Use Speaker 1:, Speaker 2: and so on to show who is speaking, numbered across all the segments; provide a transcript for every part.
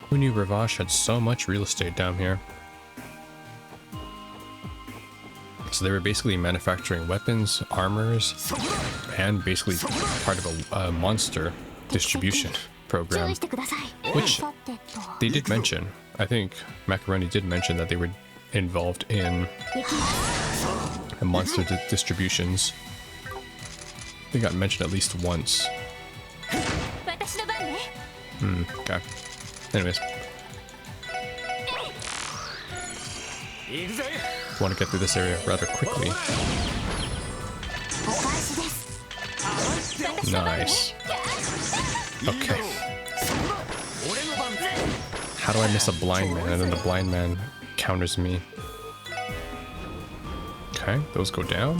Speaker 1: Who knew Ravash had so much real estate down here? So they were basically manufacturing weapons, armors, and basically part of a monster distribution program, which they did mention. I think Macaroni did mention that they were involved in monster distributions. They got mentioned at least once. Okay. Anyways. Want to get through this area rather quickly. Nice. Okay. How do I miss a blind man and then the blind man counters me? Okay, those go down.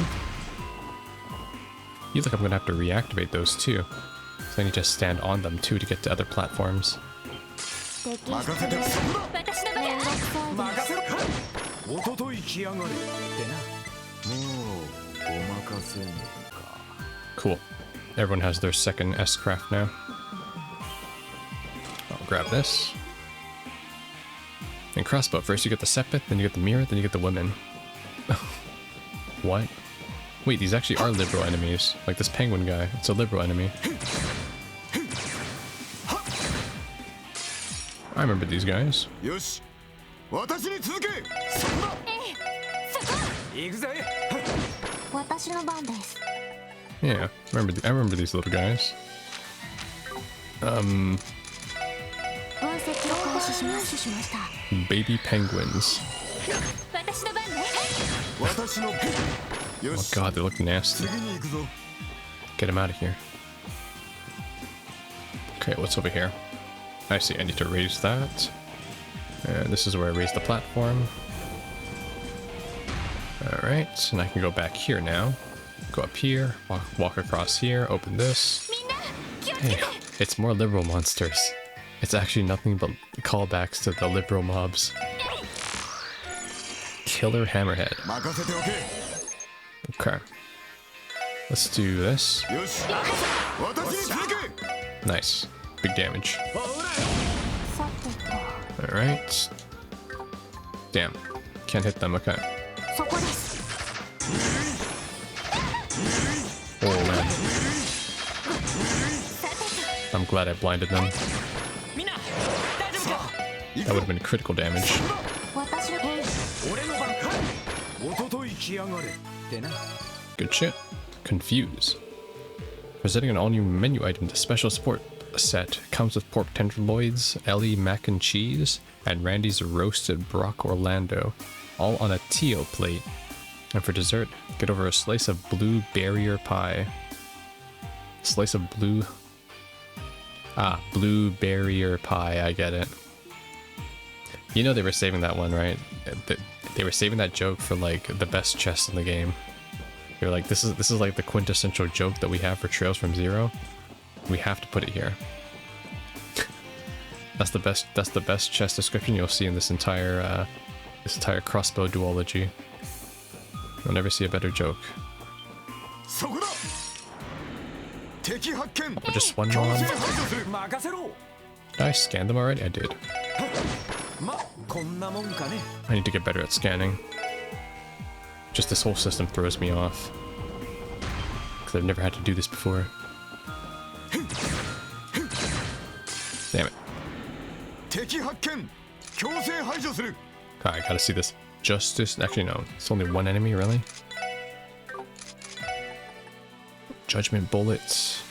Speaker 1: Feel like I'm gonna have to reactivate those too. So I need to stand on them too to get to other platforms. Cool. Everyone has their second S-Craft now. I'll grab this. And crossbow. First you get the Sepith, then you get the mirror, then you get the women. What? Wait, these actually are liberal enemies. Like this penguin guy. It's a liberal enemy. I remember these guys. Yeah, I remember these little guys. Baby penguins. Oh god, they look nasty. Get them out of here. Okay, what's over here? I see, I need to raise that. And this is where I raise the platform. Alright, and I can go back here now. Go up here, walk across here, open this. Hey, it's more liberal monsters. It's actually nothing but callbacks to the liberal mobs. Killer Hammerhead. Okay. Let's do this. Nice. Big damage. Alright. Damn. Can't hit them, okay. Oh man. I'm glad I blinded them. That would have been critical damage. Good shit. Confuse. Presenting an all-new menu item, the special support set comes with pork tenderloins, Ellie mac and cheese, and Randy's roasted Brock Orlando, all on a Tio plate. And for dessert, get over a slice of blue barrier pie. Slice of blue... Ah, blue barrier pie, I get it. You know they were saving that one, right? They were saving that joke for like the best chest in the game. They were like, this is like the quintessential joke that we have for Trails from Zero. We have to put it here. That's the best chest description you'll see in this entire crossbow duology. You'll never see a better joke. Oh, just one more. Did I scan them already? I did. I need to get better at scanning. Just this whole system throws me off. Because I've never had to do this before. Damn it. I gotta see this. Justice. Actually, no. It's only one enemy, really? Judgment bullets.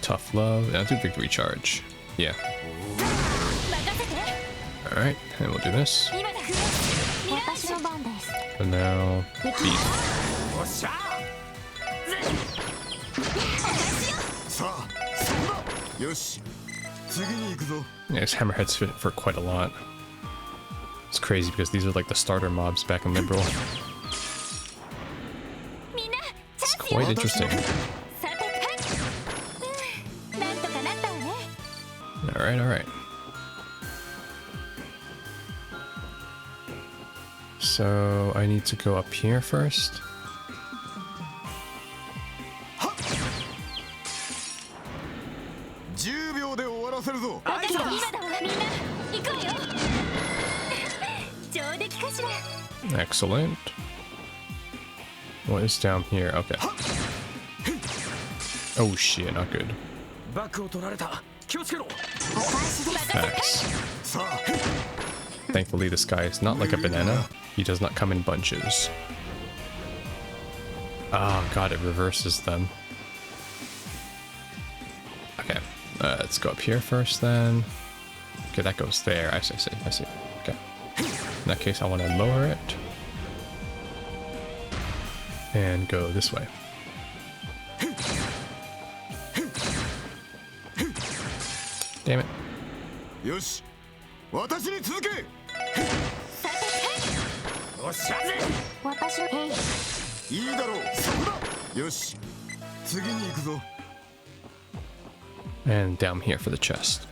Speaker 1: Tough love. I'll do victory charge. Yeah. Alright, and we'll do this. And now, beef. Yeah, these hammerheads fit for quite a lot. It's crazy because these are like the starter mobs back in Liberal. It's quite interesting. Alright. So I need to go up here first. Excellent. What is down here? Okay. Oh shit, not good. Nice. Thankfully, this guy is not like a banana. He does not come in bunches. Oh god, it reverses them. Okay, let's go up here first then. Okay, that goes there. I see. Okay. In that case, I want to lower it. And go this way. Damn it.
Speaker 2: Yoshi, 私に続け。おっしゃぜ。私いいだろう。そこだ。よし。次に行くぞ。
Speaker 1: And down here for the chest.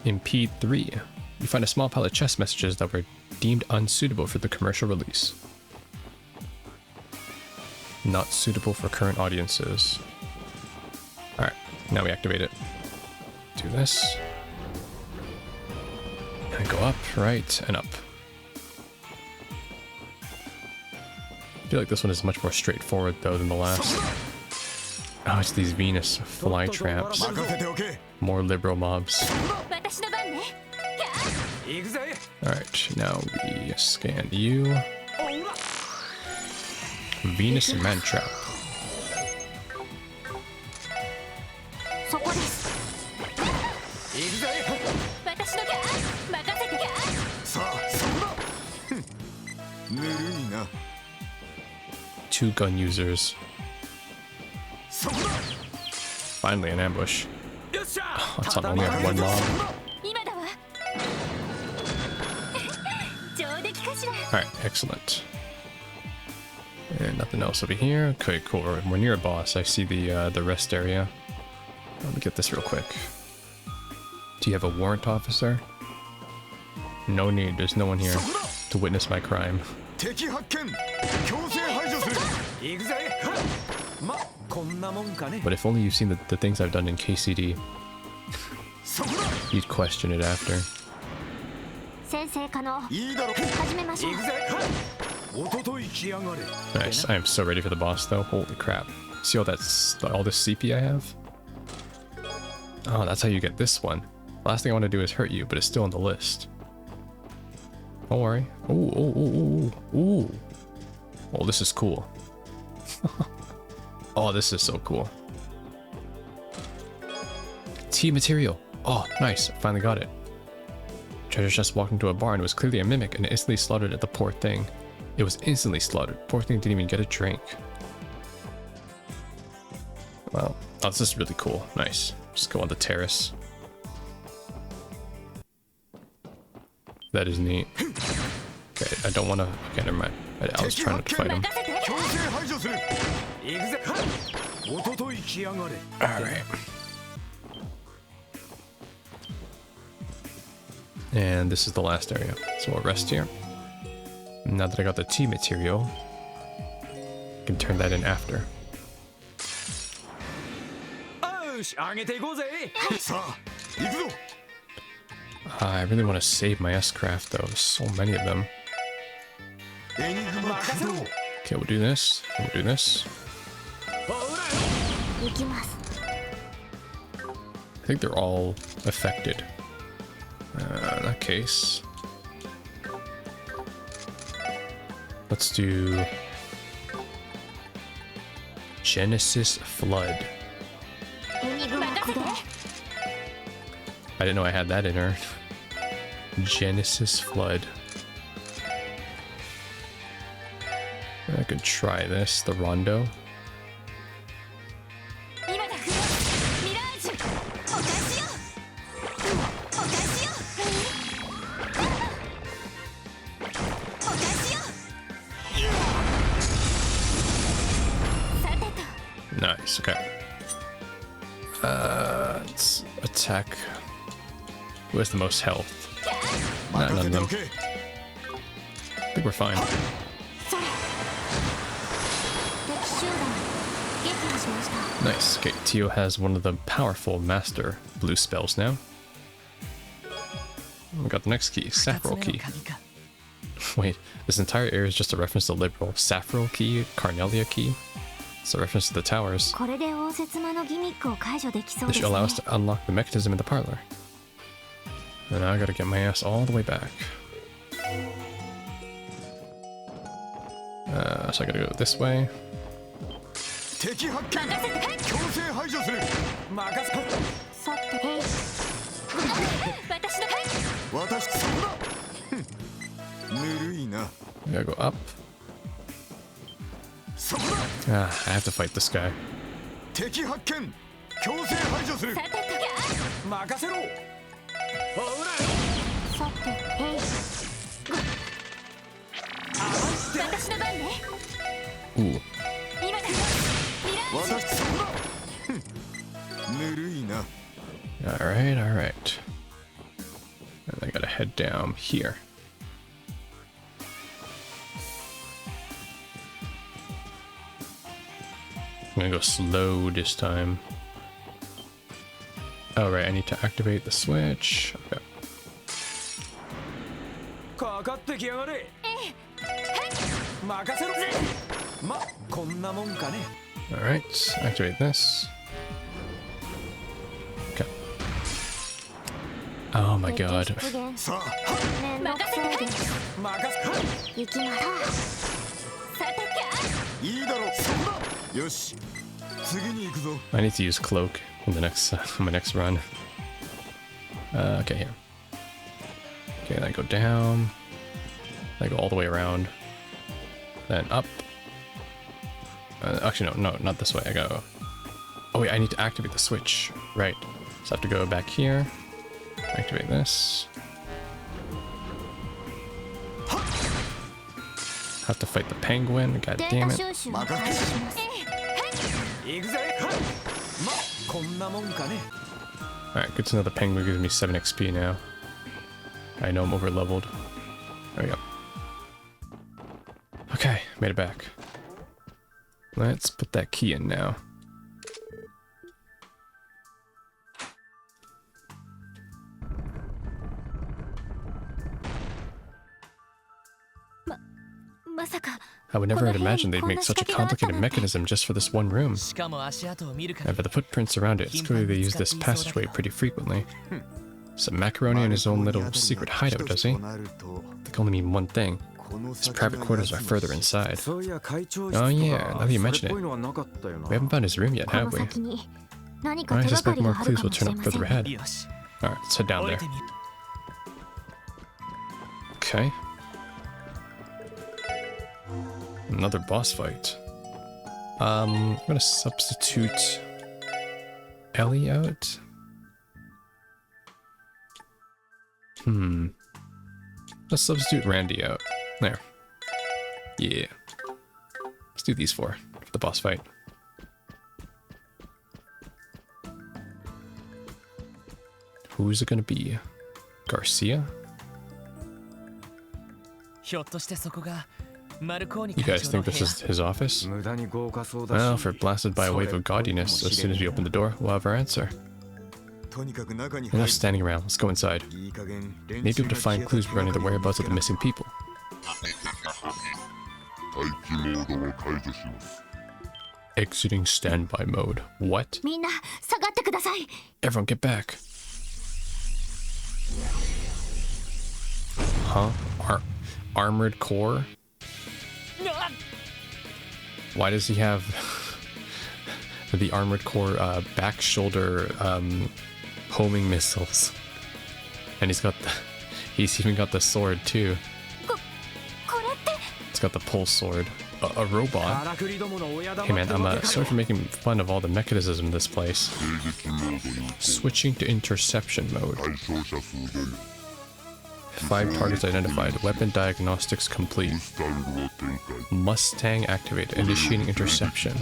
Speaker 1: In P3, you find a small pile of chest messages that were deemed unsuitable for the commercial release. Not suitable for current audiences. Alright, now we activate it. Do this. And go up, right, and up. I feel like this one is much more straightforward though than the last. Oh, it's these Venus fly traps. More liberal mobs. Alright, now we scan you. Venus Mantrap. Two gun users. Finally an ambush. Oh, it's on only have one mob. Alright, excellent. And nothing else over here. Okay, cool. We're near a boss. I see the rest area. Let me get this real quick. Do you have a warrant officer? No need. There's no one here to witness my crime. But if only you've seen the things I've done in KCD, you'd question it after. Nice. I am so ready for the boss though. Holy crap. See all this CP I have? Oh, that's how you get this one. Last thing I want to do is hurt you, but it's still on the list. Don't worry. Ooh. Oh, this is cool. Oh, this is so cool. T material. Oh, nice. Finally got it. Treasure chest walked into a barn. It was clearly a mimic and instantly slaughtered at the poor thing. It was instantly slaughtered. Poor thing didn't even get a drink. Well, oh, this is really cool. Nice. Just go on the terrace. That is neat. Okay, I don't want to... Okay, never mind. I was trying not to fight him. Alright. And this is the last area. So we'll rest here. Now that I got the T material, I can turn that in after. I really want to save my S-Craft though. There's so many of them. Okay, we'll do this. We'll do this. I think they're all affected. In that case, let's do Genesis Flood. I didn't know I had that in her. Genesis Flood. I could try this, the Rondo. Nice, okay. Let's attack. Who has the most health? None of them. I think we're fine. Nice. Okay, Tio has one of the powerful master blue spells now. We got the next key, Sacral Key. Wait, this entire area is just a reference to Liberal. Saffron key, Carnelia key. It's a reference to the towers,
Speaker 3: これで応接間のギミックを解除できそう
Speaker 1: which
Speaker 3: です
Speaker 1: should
Speaker 3: ね
Speaker 1: allow us to unlock the mechanism in the parlor. And now I gotta get my ass all the way back. So I gotta go this way.
Speaker 2: 敵発見強制排除する任せ
Speaker 3: さてへい私の
Speaker 2: 私そこだぬるいな
Speaker 1: I gotta go up.
Speaker 2: そこだ
Speaker 1: I have to fight this guy.
Speaker 2: 敵発見強制排除する
Speaker 3: さてと
Speaker 2: 任せろほら
Speaker 3: さてへい私の番ね
Speaker 1: Ooh.
Speaker 3: 今だミラージュ
Speaker 2: 私そこだぬるいな
Speaker 1: Alright, alright. And I gotta head down here. I'm gonna go slow this time. Oh, right, I need to activate the switch. Okay.
Speaker 2: かかってきやがれ任せろまこんなもんかね
Speaker 1: Alright, activate this. Okay. Oh my god.
Speaker 3: 出現
Speaker 2: さあ
Speaker 3: めんどくさいです
Speaker 2: 任せ
Speaker 3: 行きましょうさて
Speaker 2: いいだろうそこだよし次に行くぞ
Speaker 1: I need to use cloak in the next my next run. Okay, here. Okay, then I go down. I go all the way around. Then up. Actually, no, not this way. I go. Oh wait, I need to activate the switch. Right. So I have to go back here. Activate this. Have to fight the penguin. God
Speaker 3: デー
Speaker 1: damn
Speaker 3: タ
Speaker 1: it.
Speaker 3: 収集を開始します
Speaker 2: 行くぜまこんなもんかね
Speaker 1: Alright, good to know the penguin gives me 7 XP now. I know I'm over leveled. There we go. Okay, made it back. Let's put that key in now. I would never have imagined they'd make such a complicated mechanism just for this one room.
Speaker 4: しかも足跡を見る
Speaker 1: And
Speaker 4: 限
Speaker 1: for the footprints around it, it's clear they use this passageway pretty frequently. Some macaroni in his own little secret hideout, does he? That can only mean one thing. His private quarters are further inside.
Speaker 2: Oh
Speaker 1: yeah, now that you mention it. We haven't found his room yet,
Speaker 3: この
Speaker 1: have we?
Speaker 3: 先に何か
Speaker 1: I
Speaker 3: 手がか
Speaker 1: suspect
Speaker 3: りが
Speaker 1: more
Speaker 3: ある
Speaker 1: clues
Speaker 3: か
Speaker 1: will
Speaker 3: もし
Speaker 1: turn
Speaker 3: れ
Speaker 1: up
Speaker 3: ませ
Speaker 1: further
Speaker 3: ん
Speaker 1: ahead.
Speaker 4: りよし
Speaker 1: Alright, let's head down
Speaker 4: 降り
Speaker 1: there.
Speaker 4: てみる
Speaker 1: Okay. Another boss fight. I'm gonna substitute Ellie out. Let's substitute Randy out. There. Yeah. Let's do these four for the boss fight. Who's it gonna be? Garcia?
Speaker 4: ひょっとしてそこがマルコーニ
Speaker 1: You
Speaker 4: 会
Speaker 1: guys
Speaker 4: 長の
Speaker 1: think
Speaker 4: 部
Speaker 1: this
Speaker 4: 屋
Speaker 1: is his office?
Speaker 2: 無駄に豪華そうだ
Speaker 1: Well,
Speaker 2: し
Speaker 1: if we're blasted by a wave of gaudiness, as soon as we open the door, we'll have our answer.
Speaker 2: とにかく中に
Speaker 1: Enough standing around, let's go inside.
Speaker 2: いい加減
Speaker 1: Maybe able to find clues regarding the whereabouts of the missing people.
Speaker 5: 待機モードを解除します
Speaker 1: Exiting standby mode. What?
Speaker 3: みんな下がってください
Speaker 1: Everyone get back. Huh? Armored core? Why does he have the armored core back shoulder homing missiles? And he's even got the sword too.
Speaker 3: これって
Speaker 1: It's got the pulse sword. A robot?
Speaker 2: 荒くりどもの親玉
Speaker 1: Hey man,
Speaker 2: って
Speaker 1: I'm
Speaker 2: わけか
Speaker 1: sorry
Speaker 2: よ
Speaker 1: for making fun of all the mechanism in this place.
Speaker 5: 迎撃モードに
Speaker 1: Switching to interception mode.
Speaker 5: 対象者数で
Speaker 1: 5 targets identified. Weapon diagnostics complete.
Speaker 5: スタイルを展開
Speaker 1: Mustang activated. Initiating interception.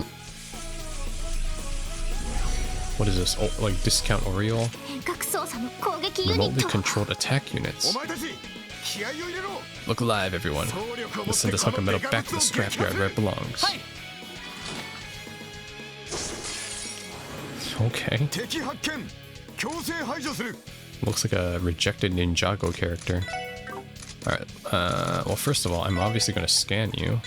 Speaker 1: What is this? Oh, like discount Oriole?
Speaker 3: 遠隔操作の攻撃ユニッ
Speaker 1: Remotely
Speaker 3: ト
Speaker 1: controlled attack
Speaker 2: お
Speaker 1: units.
Speaker 2: 前たち気合を入れろ
Speaker 1: Look alive, everyone.
Speaker 2: 総力を持
Speaker 1: Let's send this
Speaker 2: って
Speaker 1: hunk
Speaker 2: こ
Speaker 1: of
Speaker 2: の
Speaker 1: metal
Speaker 2: デカ
Speaker 1: back
Speaker 2: ブ
Speaker 1: to the
Speaker 2: ツを撃
Speaker 1: scrapyard where it
Speaker 2: 破
Speaker 1: belongs. Okay.
Speaker 2: 敵発見強制排除する
Speaker 1: Looks like a rejected Ninjago character. Alright, well, first of all, I'm obviously going to scan you.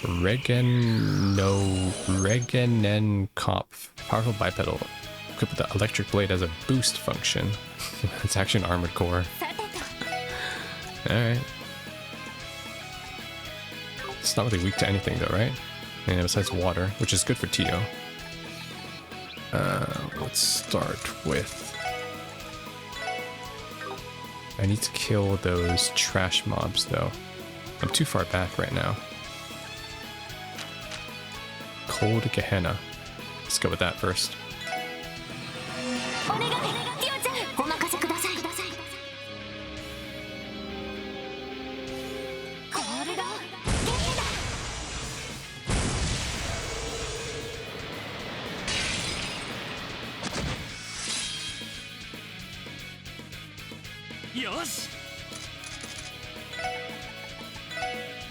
Speaker 1: Regenenkopf. Powerful bipedal. Equipped with the electric blade as a boost function. It's actually an armored core. Alright. It's not really weak to anything though, right? And besides water, which is good for Tio. Let's start with... I need to kill those trash mobs though. I'm too far back right now. Cold Gehenna. Let's go with that first.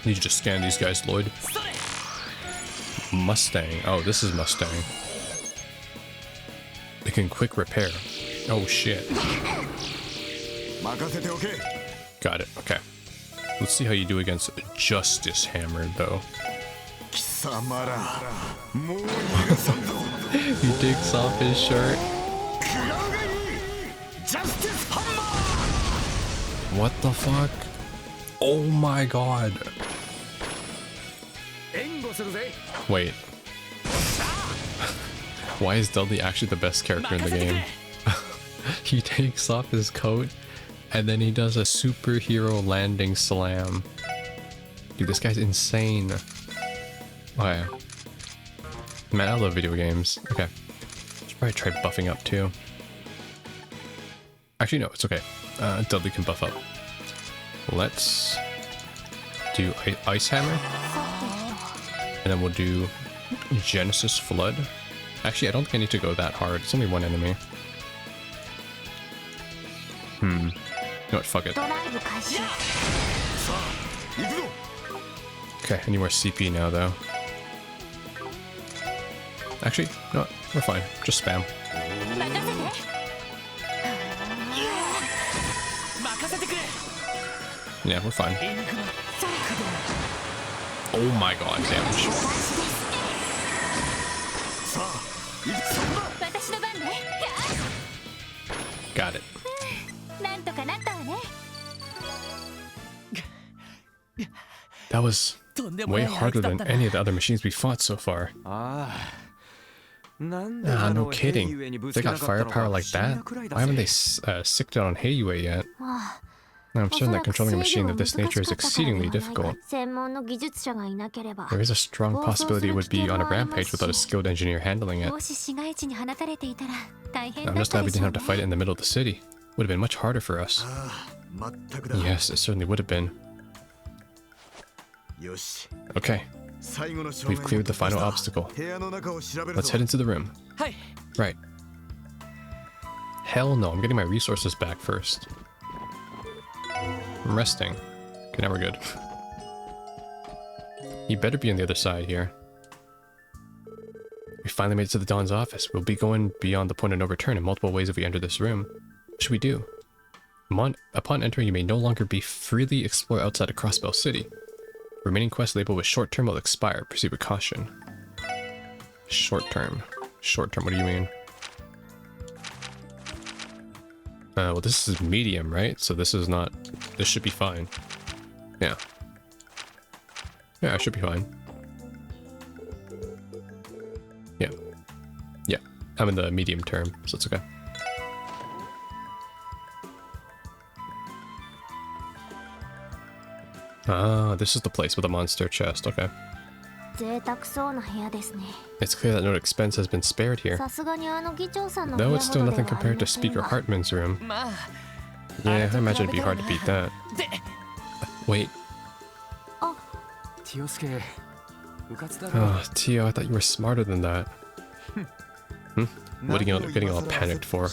Speaker 1: Need you to scan these guys, Lloyd. Mustang. Oh, this is Mustang. It can quick repair. Oh shit. Got it. Okay. Let's see how you do against Justice Hammer, though. He takes off his shirt. What the fuck? Oh my god. Wait. Why is Dudley actually the best character in the game? He takes off his coat and then he does a superhero landing slam. Dude, this guy's insane. Oh yeah. Man, I love video games. Okay. Should probably try buffing up too. Actually, no, it's okay. Dudley can buff up. Let's do Ice Hammer. And then we'll do Genesis Flood. Actually, I don't think I need to go that hard. It's only one enemy. You know what? Fuck it. Okay, I need more CP now, though. Actually, no, we're fine. Just spam. Yeah, we're fine. Oh my god, damage. Got it. That was way harder than any of the other machines we fought so far. No kidding. They got firepower like that? Why haven't they sicked out on Heiyue yet? I'm certain that controlling a machine of this nature is exceedingly difficult. There is a strong possibility it would be on a rampage without a skilled engineer handling it. I'm just glad we didn't have to fight it in the middle of the city. Would have been much harder for us. Yes, it certainly would have been. Okay. We've cleared the final obstacle. Let's head into the room. Right. Hell no, I'm getting my resources back first. I'm resting. Okay, now we're good. He better be on the other side here. We finally made it to the Don's office. We'll be going beyond the point of no return in multiple ways if we enter this room. What should we do? Upon entering, you may no longer be freely explore outside of Crossbell City. Remaining quest labeled with short term will expire. Proceed with caution. Short term. Short term, what do you mean? Well, this is medium, right? So this is not... This should be fine. Yeah. Yeah, it should be fine. Yeah. Yeah. I'm in the medium term, so it's okay. Ah, this is the place with the monster chest, okay. It's clear that no expense has been spared here. Though it's still nothing compared to Speaker Hartman's room. Yeah, I imagine it'd be hard to beat that. Wait. Oh, Tio, I thought you were smarter than that. What are you getting all panicked for?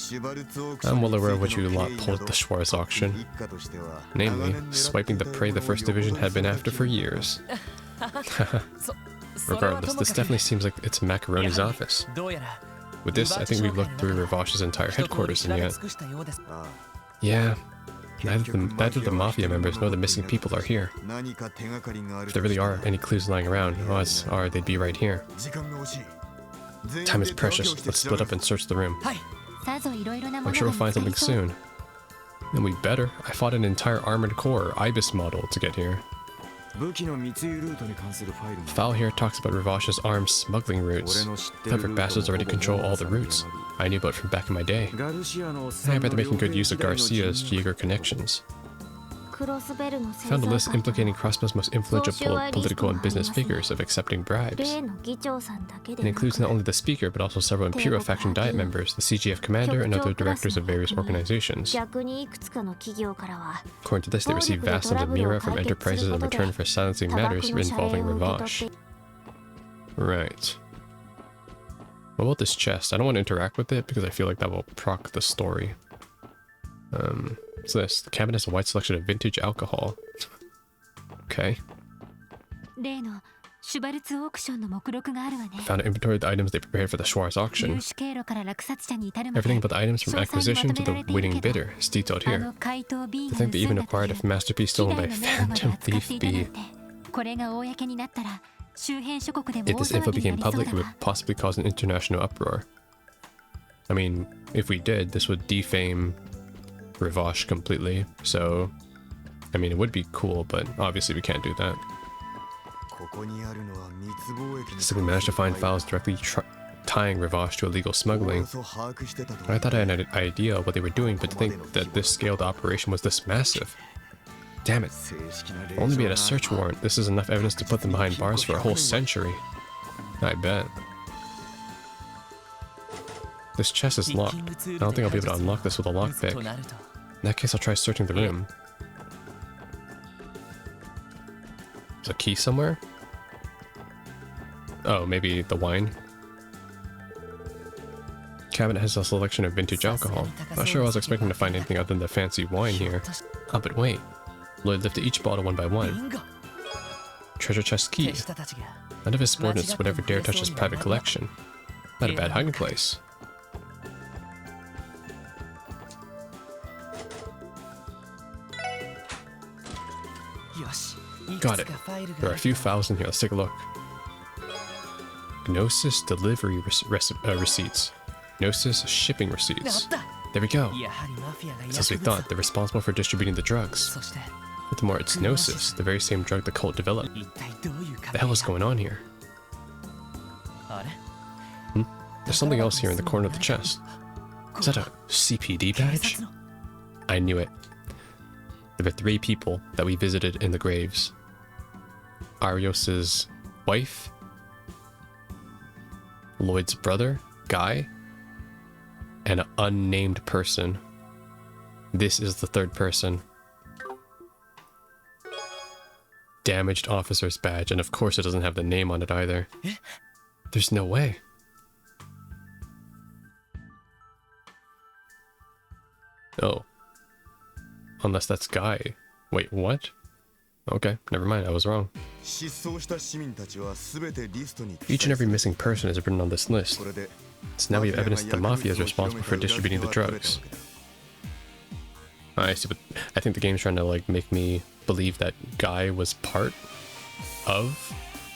Speaker 1: I'm well aware of what you lot pulled at the Schwarz auction. Namely, swiping the prey the First Division had been after for years. Regardless, this definitely seems like it's Macaroni's office. With this, I think we've looked through Revash's entire headquarters and yet... Yeah, Neither the mafia members nor the missing people are here. If there really are any clues lying around, odds are they'd be right here. Time is precious. Let's split up and search the room.
Speaker 3: さぞいろいろなも
Speaker 1: I'm
Speaker 3: の
Speaker 1: sure
Speaker 3: が
Speaker 1: we'll find
Speaker 3: 見つか
Speaker 1: something
Speaker 3: りそう
Speaker 1: soon. And we better. I fought an entire Armored Core Ibis model to get here.
Speaker 2: 武器の密輸ルートに関するファイルも
Speaker 1: File here talks about Ravash's arms smuggling routes. Clever bastards already control all the routes. I knew about from back in my day.
Speaker 2: ガルシアのおっ
Speaker 1: And
Speaker 2: さ
Speaker 1: I
Speaker 2: ん
Speaker 1: bet
Speaker 2: の
Speaker 1: they're making good
Speaker 2: 両
Speaker 1: use of
Speaker 2: 兵時代の
Speaker 1: Garcia's
Speaker 2: 人
Speaker 1: Jaeger connections.
Speaker 3: クロスベルの製
Speaker 1: Found a
Speaker 3: 造
Speaker 1: list
Speaker 3: 官
Speaker 1: implicating Crossbow's most influential political and business figures of accepting bribes.
Speaker 3: 例の議長さんだけ
Speaker 1: It
Speaker 3: でなく
Speaker 1: includes not only the speaker, but also several Imperial faction Diet members, the CGF commander, and other directors of various organizations.
Speaker 3: 逆にいくつかの企業からは
Speaker 1: According to this, they receive vast sums of Mira from enterprises in return for silencing matters
Speaker 3: 多額の謝礼
Speaker 1: involving
Speaker 3: を受け取
Speaker 1: Ravash.
Speaker 3: って
Speaker 1: Right. What about this chest? I don't want to interact with it because I feel like that will proc the story. What's this? The cabinet has a wide selection of vintage alcohol. Okay.
Speaker 3: 例のシュバルツオークションの目録があるわね
Speaker 1: Found an inventory of the items they prepared for the Schwarz
Speaker 3: 入
Speaker 1: auction.
Speaker 3: 手経路から落札者に至るまで
Speaker 1: Everything about the items from
Speaker 3: 詳細に
Speaker 1: acquisition
Speaker 3: ま
Speaker 1: to
Speaker 3: とめら
Speaker 1: the
Speaker 3: れている
Speaker 1: winning
Speaker 3: けど
Speaker 1: bidder is detailed
Speaker 3: あ
Speaker 1: here.
Speaker 3: の怪盗 B
Speaker 1: To
Speaker 3: が
Speaker 1: think they even
Speaker 3: 盗んだとい
Speaker 1: acquired
Speaker 3: う
Speaker 1: a masterpiece
Speaker 3: 希
Speaker 1: stolen
Speaker 3: 代
Speaker 1: by
Speaker 3: の名画まで
Speaker 1: Phantom
Speaker 3: 扱って
Speaker 1: Thief
Speaker 3: いたなん
Speaker 1: B.
Speaker 3: てこれが公になったら周辺諸国でも
Speaker 1: If
Speaker 3: 大
Speaker 1: this info
Speaker 3: 騒ぎに
Speaker 1: became
Speaker 3: なりそう
Speaker 1: public,
Speaker 3: だ
Speaker 1: it would
Speaker 3: わ
Speaker 1: possibly cause an international uproar. I mean, if we did, this would defame Ravash completely, so... I mean, it would be cool, but obviously we can't do that.
Speaker 2: ここにあるのは密貿易に
Speaker 1: So we managed to find files directly tying Ravash to illegal smuggling. I thought I had an idea of what they were doing, but to think that this scaled operation was this massive. Damn it. Only we had a search warrant. This is enough evidence to put them behind bars for a whole century. I bet. This chest is locked. I don't think I'll be able to unlock this with a lockpick. In that case, I'll try searching the room. There's a key somewhere? Oh, maybe the wine? Cabinet has a selection of vintage alcohol. Not sure I was expecting to find anything other than the fancy wine here. Oh, but wait. Lloyd lifted each bottle one by one. Treasure chest key.
Speaker 4: 手下たちが
Speaker 1: None of his subordinates would ever dare touch his private collection. Not a bad hiding place. Got it. There are a few files in here. Let's take a look. Gnosis delivery receipts. Gnosis shipping receipts. There we go.
Speaker 4: やはりマフィアが
Speaker 1: It's as we thought. They're responsible for distributing the drugs.
Speaker 4: そして
Speaker 1: Furthermore, it's Gnosis, the very same drug the cult developed.
Speaker 4: 一体どういう関
Speaker 1: The
Speaker 4: 係
Speaker 1: hell is going on here?
Speaker 4: あれ
Speaker 1: There's something else here in the corner of the chest. Is that a CPD
Speaker 4: 警
Speaker 1: badge?
Speaker 4: 察の
Speaker 1: I knew it. There were 3 people that we visited in the graves. Arios's wife, Lloyd's brother, Guy, and an unnamed person. This is the 3rd person. Damaged officer's badge, and of course it doesn't have the name on it either. There's no way. Oh. Unless that's Guy. Wait, what? Okay, never mind, I was wrong.
Speaker 2: 失踪した市民たちは全てリストに
Speaker 1: Each and every missing person is written on this list.
Speaker 2: これで
Speaker 1: So now we have evidence that the Mafia is responsible for distributing the drugs. I see, but I think the game's trying to like make me believe that Guy was part of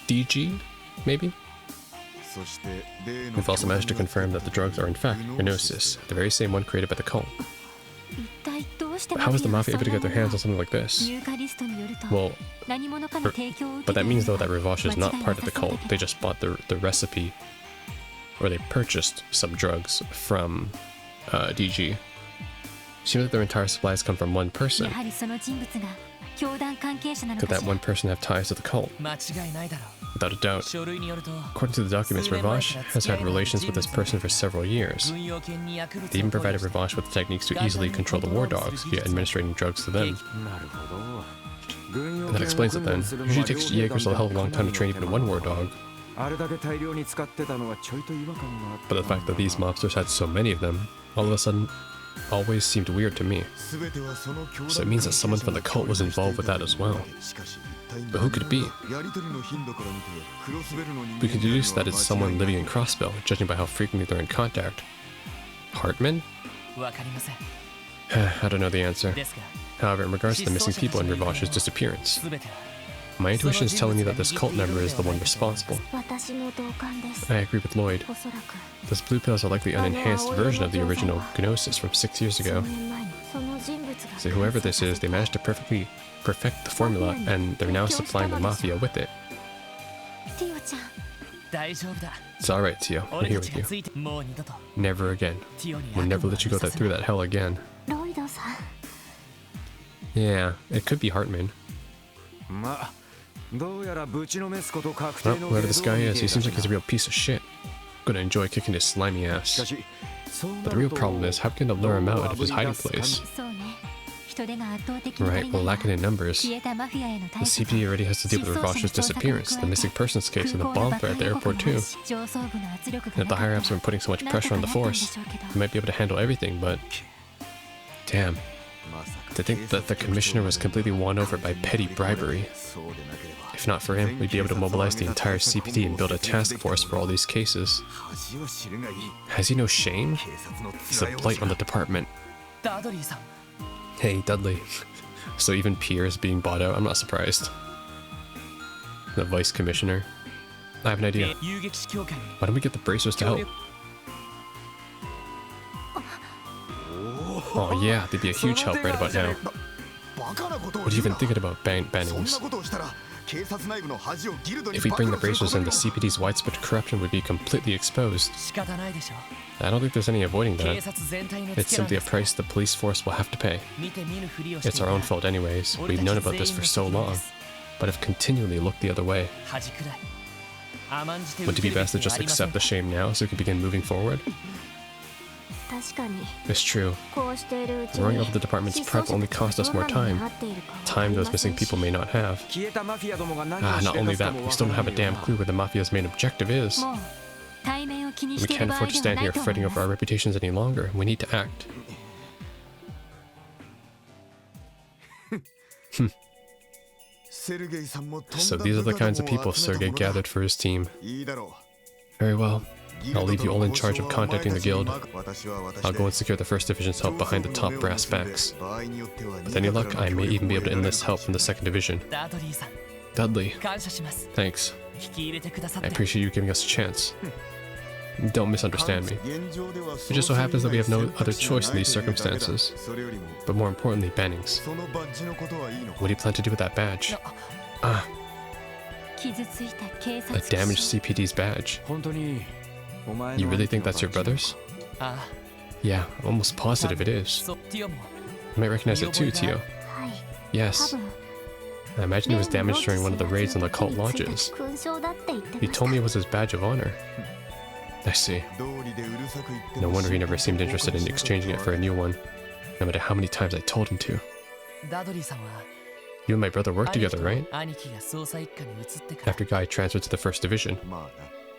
Speaker 1: DG, maybe?
Speaker 2: そして例の
Speaker 1: We've also managed to confirm that the drugs are in fact Gnosis, the very same one created by the cult.
Speaker 3: 一体どうして
Speaker 1: But how was the
Speaker 3: マ
Speaker 1: Mafia
Speaker 3: フィ
Speaker 1: able to
Speaker 3: ア
Speaker 1: get
Speaker 3: が
Speaker 1: their hands on something like this?
Speaker 3: 入荷リストによると
Speaker 1: Well,
Speaker 3: 何者かの提供を受
Speaker 1: but
Speaker 3: け
Speaker 1: that
Speaker 3: た
Speaker 1: means though
Speaker 3: の
Speaker 1: that
Speaker 3: は
Speaker 1: Ravash is not
Speaker 3: 間違い
Speaker 1: part of the
Speaker 3: なさそうだ
Speaker 1: cult.
Speaker 3: け
Speaker 1: They
Speaker 3: ど
Speaker 1: just bought the recipe, or they purchased some drugs from DG. Seems like their entire supplies come from one
Speaker 3: や
Speaker 1: person.
Speaker 3: はりその人物が教団関係者なの
Speaker 1: Could
Speaker 3: か
Speaker 1: that
Speaker 3: し
Speaker 1: one
Speaker 3: ら
Speaker 1: person have ties to the cult?
Speaker 4: 間違いないだろ
Speaker 1: Without a doubt.
Speaker 4: う書類によると
Speaker 1: According to the documents, Ravash has had relations with this person for several years.
Speaker 4: 軍用犬に薬物
Speaker 1: They even
Speaker 4: を投与
Speaker 1: provided
Speaker 4: して
Speaker 1: Ravash with techniques to easily control the war dogs via administrating drugs to them.
Speaker 2: なるほど軍用
Speaker 1: And that
Speaker 2: 犬を
Speaker 1: explains it
Speaker 2: 訓練
Speaker 1: then.
Speaker 2: するのは
Speaker 1: Usually takes
Speaker 2: 両兵
Speaker 1: Jaegers a hell of a long time to train even one war dog,
Speaker 2: あれだけ大量に使ってたのはちょいと違和感があった
Speaker 1: but the fact that these mobsters had so many of them, all of a sudden, always seemed weird to me.
Speaker 2: 全てはその教団
Speaker 1: So it means that someone from the cult was involved with that as well.
Speaker 2: しかし
Speaker 1: But who could it be?
Speaker 2: やり取りの頻度から見てクロスベルの人間
Speaker 1: We could deduce that it's someone living in
Speaker 2: クロ
Speaker 1: Crossbell, judging by how frequently they're in contact. Hartman?
Speaker 4: わかりません
Speaker 1: I don't know the answer.
Speaker 4: ですが
Speaker 1: However, in regards to the missing people and Rivash's disappearance,
Speaker 4: 全て
Speaker 1: my intuition is telling me that this cult member is the one responsible.
Speaker 3: 私も同感です
Speaker 1: I agree with Lloyd.
Speaker 3: おそらく
Speaker 1: Those blue pills are likely an enhanced version of the original Gnosis from 6 years
Speaker 3: 数
Speaker 1: ago.
Speaker 3: 年前にその人物が
Speaker 1: So whoever this is, they managed to perfectly perfect the formula, and they're now supplying the mafia with it.
Speaker 3: ティオちゃん
Speaker 4: 大丈夫だ
Speaker 1: It's alright, Tio. I'm
Speaker 4: 俺
Speaker 1: here
Speaker 4: たち
Speaker 1: with
Speaker 4: がつ
Speaker 1: you.
Speaker 4: いてもう二度と
Speaker 1: Never again.
Speaker 4: ティオに
Speaker 1: We'll never let you go through that hell again.
Speaker 3: ロイドさん
Speaker 1: Yeah, it could be Hartman.
Speaker 6: まあどうやらぶちのめすこと確定
Speaker 1: Well,
Speaker 6: の
Speaker 1: whoever this guy is, he seems like he's a real piece of shit. Gonna enjoy kicking his slimy
Speaker 6: しか
Speaker 1: ass.
Speaker 6: しそうな
Speaker 1: But the
Speaker 6: る
Speaker 1: real
Speaker 6: と
Speaker 1: problem is, how can they lure him out of his hiding place?
Speaker 3: そうね人手が圧倒的に足
Speaker 1: Right,
Speaker 3: り
Speaker 1: well,
Speaker 3: ない
Speaker 1: lacking in numbers.
Speaker 3: 消えたマフィアへの対
Speaker 1: The
Speaker 3: 策
Speaker 1: CPD already has to deal with Rivash's disappearance, the missing persons case, and the bomb threat at the airport too.
Speaker 3: 上層部の圧力
Speaker 1: And
Speaker 3: が
Speaker 1: if the higher ups have been putting so much
Speaker 3: なんと
Speaker 1: pressure
Speaker 3: か
Speaker 1: on
Speaker 3: な
Speaker 1: the
Speaker 3: ったんで
Speaker 1: force,
Speaker 3: しょうけど
Speaker 1: they might be able to handle everything, but damn,
Speaker 6: まさか
Speaker 1: to think that the commissioner was completely won over by petty bribery.
Speaker 6: そうでなければ
Speaker 1: If not for him, we'd be able to mobilize the entire CPD and build a task force for all these cases.
Speaker 6: 恥を知るがいい
Speaker 1: Has he no shame?
Speaker 6: 警察の
Speaker 1: He's a blight on the department.
Speaker 4: ダドリーさん
Speaker 1: Hey, Dudley. So even Pierre is being bought out, I'm not surprised. The vice commissioner. I have an idea.
Speaker 4: 遊撃士協会に
Speaker 1: Why don't we get the bracers to
Speaker 4: 協
Speaker 1: help?
Speaker 4: 力
Speaker 1: Oh yeah, they'd be a huge help right about now.
Speaker 2: バカなことを
Speaker 1: What are you
Speaker 2: 言う
Speaker 1: even
Speaker 2: な
Speaker 1: thinking about
Speaker 2: そん
Speaker 1: Bannings?
Speaker 2: なことをしたら警察内部の恥をギルドに
Speaker 1: If we
Speaker 2: 暴
Speaker 1: bring
Speaker 2: 露
Speaker 1: the
Speaker 2: する
Speaker 1: bracers
Speaker 2: こと
Speaker 1: in,
Speaker 2: に
Speaker 1: the CPD's widespread corruption would be completely exposed.
Speaker 4: 仕方ないでしょ
Speaker 1: I don't think there's any avoiding
Speaker 4: 警
Speaker 1: that.
Speaker 4: 察全体の
Speaker 1: It's
Speaker 4: ツケなん
Speaker 1: simply
Speaker 4: で
Speaker 1: a
Speaker 4: す
Speaker 1: price the police force will have to pay.
Speaker 4: 見て見ぬふりをして
Speaker 1: It's our own fault anyways. We've known about this for so long, but have continually looked the other way.
Speaker 4: 恥くらい甘んじて
Speaker 1: Would it be best to
Speaker 4: 受け
Speaker 1: just
Speaker 4: るべきではありません
Speaker 1: accept the shame now so we can begin moving forward?
Speaker 3: 確かに
Speaker 1: It's true.
Speaker 3: こうしているうち
Speaker 1: Roaring
Speaker 3: に
Speaker 1: over the department's prep will only cost us more time. Time those missing people may not have.
Speaker 6: 消えたマフィアどもが何を
Speaker 1: Ah,
Speaker 6: し
Speaker 1: not
Speaker 6: で
Speaker 1: only
Speaker 6: かすか
Speaker 1: that,
Speaker 6: も
Speaker 1: we
Speaker 6: わ
Speaker 1: still
Speaker 6: か
Speaker 1: don't
Speaker 6: ら
Speaker 1: have
Speaker 6: な
Speaker 1: a
Speaker 6: いよ
Speaker 1: damn clue where the mafia's main objective is.
Speaker 3: もう対面を気に
Speaker 1: We
Speaker 3: している
Speaker 1: can't
Speaker 3: 場合
Speaker 1: afford to
Speaker 3: では
Speaker 1: stand
Speaker 3: な
Speaker 1: here
Speaker 3: いと思
Speaker 1: fretting
Speaker 3: い
Speaker 1: over
Speaker 3: ま
Speaker 1: our
Speaker 3: す
Speaker 1: reputations any longer. We need to act.
Speaker 2: セルゲイさんもとんだ
Speaker 1: So these are the kinds of people Sergei gathered for his team.
Speaker 2: いいだろ
Speaker 1: Very well.
Speaker 2: う
Speaker 1: I'll leave you all in charge of contacting the guild. I'll go and secure the 1st Division's help behind the top brass backs. With any luck, I may even be able to enlist help from the 2nd Division.
Speaker 4: ダドリーさん
Speaker 1: Dudley,
Speaker 4: 感謝します
Speaker 1: thanks.
Speaker 4: 引き入れてくださっ
Speaker 1: I
Speaker 4: て
Speaker 1: appreciate you giving us a chance. Don't misunderstand me.
Speaker 2: It
Speaker 1: just so happens that we have no other choice in these circumstances. But more importantly, Bannings. What do you plan to do with that badge? Ah,
Speaker 3: 傷ついた警
Speaker 1: a
Speaker 3: 察
Speaker 1: damaged CPD's badge.
Speaker 6: 本当にお前
Speaker 1: You
Speaker 6: の
Speaker 1: really
Speaker 6: 兄貴
Speaker 1: think
Speaker 6: の
Speaker 1: that's your
Speaker 6: バッジ
Speaker 1: brother's?
Speaker 4: ああ
Speaker 1: Yeah, I'm almost positive it is.
Speaker 4: そうティオも
Speaker 1: You might recognize it too, Tio.
Speaker 3: はい
Speaker 1: Yes.
Speaker 3: 多分
Speaker 1: I imagine it was damaged during one of the raids on the cult lodges.
Speaker 3: 勲章だって言ってま
Speaker 1: He
Speaker 3: した
Speaker 1: told me it was his badge of honor. I see. No wonder he never seemed interested in exchanging it for a new one, no matter how many times I told him to.
Speaker 4: ダドリーさんは
Speaker 1: You and my brother worked
Speaker 4: 兄貴
Speaker 1: together,
Speaker 4: と
Speaker 1: right?
Speaker 4: 兄貴が捜査一課に移ってから
Speaker 1: After Guy transferred to the 1st Division.
Speaker 2: まあな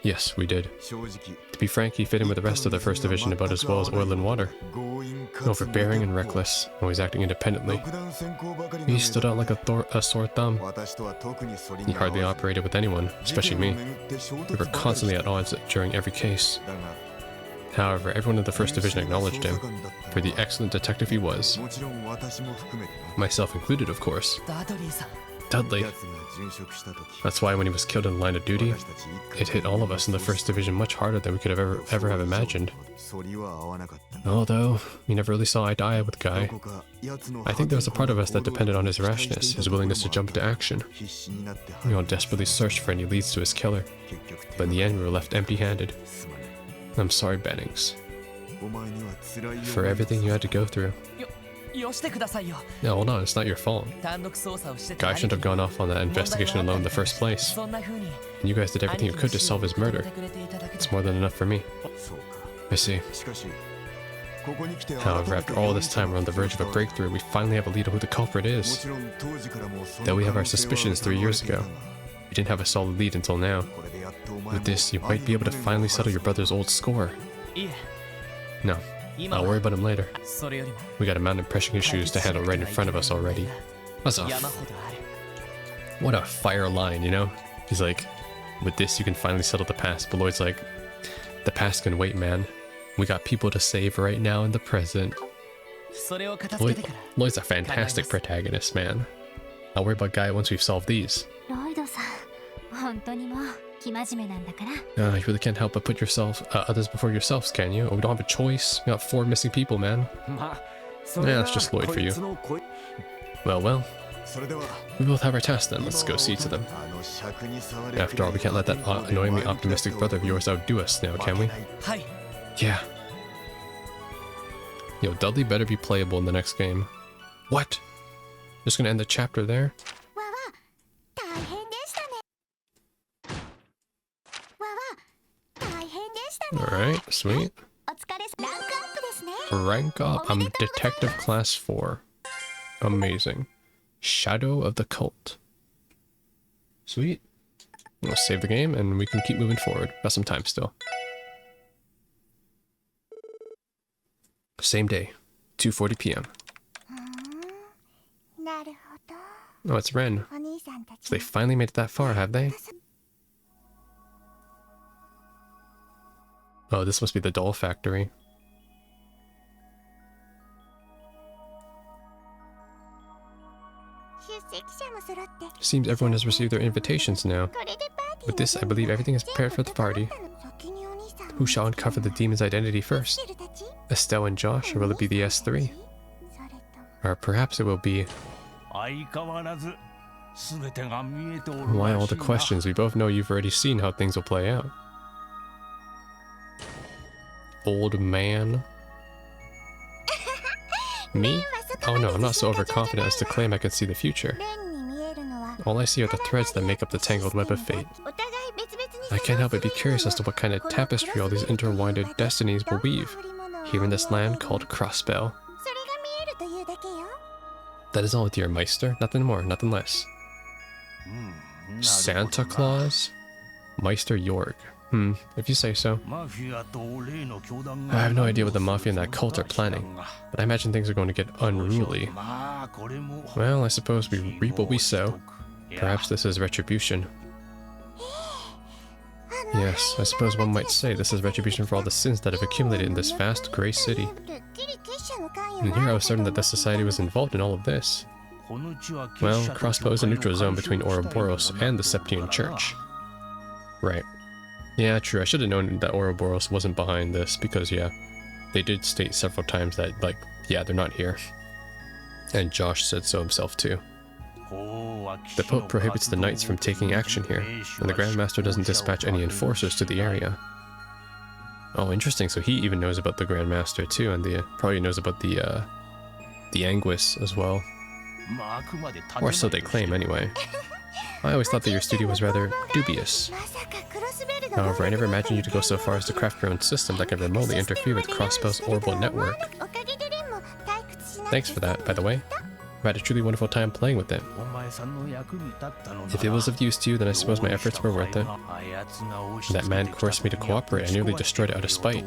Speaker 1: Yes, we did.
Speaker 2: 正直
Speaker 1: To be frank, he fit in with the rest of the 1st Division about as well as oil and water.
Speaker 2: 強引かつ
Speaker 1: Overbearing and reckless, always acting independently.
Speaker 2: 爆弾先行ばかりの
Speaker 1: He stood out like a sore thumb.
Speaker 2: 私とは特に反り
Speaker 1: He
Speaker 2: が合わ
Speaker 1: hardly
Speaker 2: ず
Speaker 1: operated with anyone,
Speaker 2: 事
Speaker 1: especially
Speaker 2: 件を
Speaker 1: me.
Speaker 2: 巡って衝
Speaker 1: We
Speaker 2: 突
Speaker 1: were
Speaker 2: ばかり
Speaker 1: constantly
Speaker 2: し
Speaker 1: at
Speaker 2: た
Speaker 1: odds during every case.
Speaker 2: だが
Speaker 1: However, everyone in the 1st Division acknowledged him
Speaker 2: 捜査官だった
Speaker 1: for the
Speaker 2: のは
Speaker 1: excellent detective he was,
Speaker 2: もちろん私も含めてな
Speaker 1: myself included, of course.
Speaker 4: ダドリーさん
Speaker 1: Dudley.
Speaker 2: 奴が殉職した時
Speaker 1: That's why when he was killed in the line of duty,
Speaker 2: 私たち一家
Speaker 1: it hit all of us in the 1st Division much harder than we could have ever have imagined.
Speaker 2: 反りは合わなかった
Speaker 1: Although, we never really saw eye to eye with
Speaker 2: ど
Speaker 1: Guy.
Speaker 2: こか奴の
Speaker 1: I think there was a part of us that depended on his rashness, his willingness to jump into action.
Speaker 2: 必死になって
Speaker 1: We all desperately searched for any leads to his killer,
Speaker 2: 結局
Speaker 1: but in the end we were left empty-handed.
Speaker 2: すまない
Speaker 1: I'm sorry, Bannings,
Speaker 2: お前には辛い思い
Speaker 1: for everything you had to go through.
Speaker 4: よしてくださいよ
Speaker 1: No, hold on, it's not your fault.
Speaker 4: 単独捜査をしてた
Speaker 1: Guy shouldn't have gone off on that investigation alone in the first place.
Speaker 4: そんな風に
Speaker 1: And you guys did everything you could to solve his murder.
Speaker 4: 兄貴の死を認めてくれていただけで
Speaker 1: It's more than enough for me.
Speaker 2: そうか
Speaker 1: I see.
Speaker 2: しかしここに来て
Speaker 1: However, after all this time, we're on the verge of a breakthrough. We finally have a lead on who the culprit
Speaker 2: も
Speaker 1: is.
Speaker 2: ちろん当時からもその
Speaker 1: Though we have our
Speaker 2: 可能性は
Speaker 1: suspicions 3 years
Speaker 2: 疑われていた
Speaker 1: ago.
Speaker 2: が
Speaker 1: We didn't have a solid lead until now.
Speaker 2: これでやっとお前も
Speaker 1: With this, you might be able to finally settle your brother's old score.
Speaker 4: いえ
Speaker 1: No,
Speaker 4: 今
Speaker 1: I'll
Speaker 4: は
Speaker 1: worry about him later.
Speaker 4: それよりも
Speaker 1: We got a mountain of pressing issues to handle right in front of us already. That's a
Speaker 4: 山ほどある
Speaker 1: what a fire line, you know? He's like, with this, you can finally settle the past. But Lloyd's like, the past can wait, man. We got people to save right now in the present.
Speaker 4: それを片付けてから
Speaker 1: Lloyd's a fantastic protagonist, man. I'll worry about Guy once we've solved these.
Speaker 3: ロイドさん本当にもう生真面目なんだから。
Speaker 1: You really can't help but put others before yourselves, can you? We don't have a choice. We got 4 missing people, man.
Speaker 6: まあ
Speaker 1: Yeah, that's just Lloyd for you. Well, well.
Speaker 2: それでは
Speaker 1: We both have our tasks then. Let's go see to them.
Speaker 2: あの尺に触れ
Speaker 1: After all, we can't let that annoyingly optimistic brother of yours outdo us now, can we?
Speaker 4: はい
Speaker 1: Yeah. Yo, Dudley better be playable in the next game. What? Just gonna end the chapter there?
Speaker 3: わわ大変でしたね。わわ大変でしたね。
Speaker 1: Alright, sweet.
Speaker 3: お疲れランクアップですね。
Speaker 1: Rank up. I'm Detective Class 4. Amazing. Shadow of the Cult. Sweet. We'll save the game and we can keep moving forward. Got some time still. Same day, 2:40 p.m.
Speaker 3: なるほど。
Speaker 1: Oh, it's Ren.
Speaker 3: お兄さんたち
Speaker 1: So they finally made it that far, have they? Oh, this must be the doll factory. Seems everyone has received their invitations now. With this, I believe everything is prepared for the party. Who shall uncover the demon's identity first? Estelle and Josh, or will it be the S3? Or perhaps it will be... Why all the questions? We both know you've already seen how things will play out. Old man. Me? Oh no, I'm not so overconfident as to claim I can see the future. All I see are the threads that make up the tangled web of fate. I can't help but be curious as to what kind of tapestry all these intertwined destinies will weave here in this land called Crossbell. That is all, dear Meister. Nothing more, nothing less. Santa Claus? Meister York. If you say so. I have no idea what the Mafia and that cult are planning, but I imagine things are going to get unruly. Well, I suppose we reap what we sow. Perhaps this is retribution. Yes, I suppose one might say this is retribution for all the sins that have accumulated in this vast grey city. And here I was certain that the society was involved in all of this. Well, Crossbow is a neutral zone between Ouroboros and the Septian Church. Right. Yeah, true. I should have known that Ouroboros wasn't behind this because, yeah, they did state several times that, like, yeah, they're not here. And Josh said so himself, too. The Pope prohibits the knights from taking action here, and the Grand Master doesn't dispatch any enforcers to the area. Oh, interesting. So he even knows about the Grand Master, too, and probably knows about the Anguis as well. Or so they claim, anyway. I always thought that your studio was rather dubious. However, I never imagined you to go so far as to craft your own system that can remotely interfere with Crossbell's orbital network. Thanks for that, by the way. I've had a truly wonderful time playing with it. If it was of use to you, then I suppose my efforts were worth it. When that man coerced me to cooperate, I nearly destroyed it out of spite.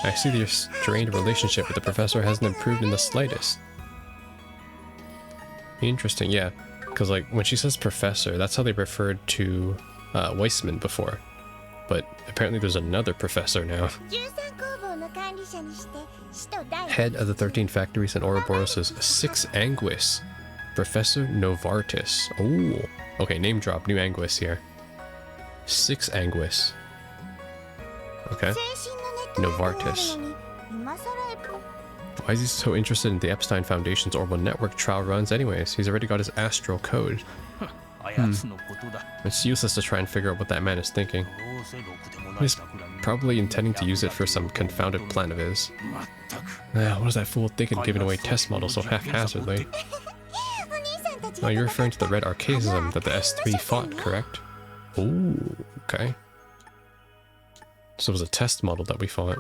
Speaker 1: I see that your strained relationship with the professor hasn't improved in the slightest. Interesting, yeah. Because, like, when she says professor, that's how they referred to Weissman before. But apparently there's another professor now. Head of the 13 factories in Ouroboros is Six Anguis. Professor Novartis. Oh, okay, name drop, new Anguis here. Six Anguis. Okay. Novartis. Why is he so interested in the Epstein Foundation's orbital network trial runs anyways? He's already got his astral code. It's useless to try and figure out what that man is thinking. He's probably intending to use it for some confounded plan of his. What is that fool thinking, giving away test models so haphazardly? Oh, you're referring to the red archaism that the S3 fought, correct? Ooh, okay. So it was a test model that we fought.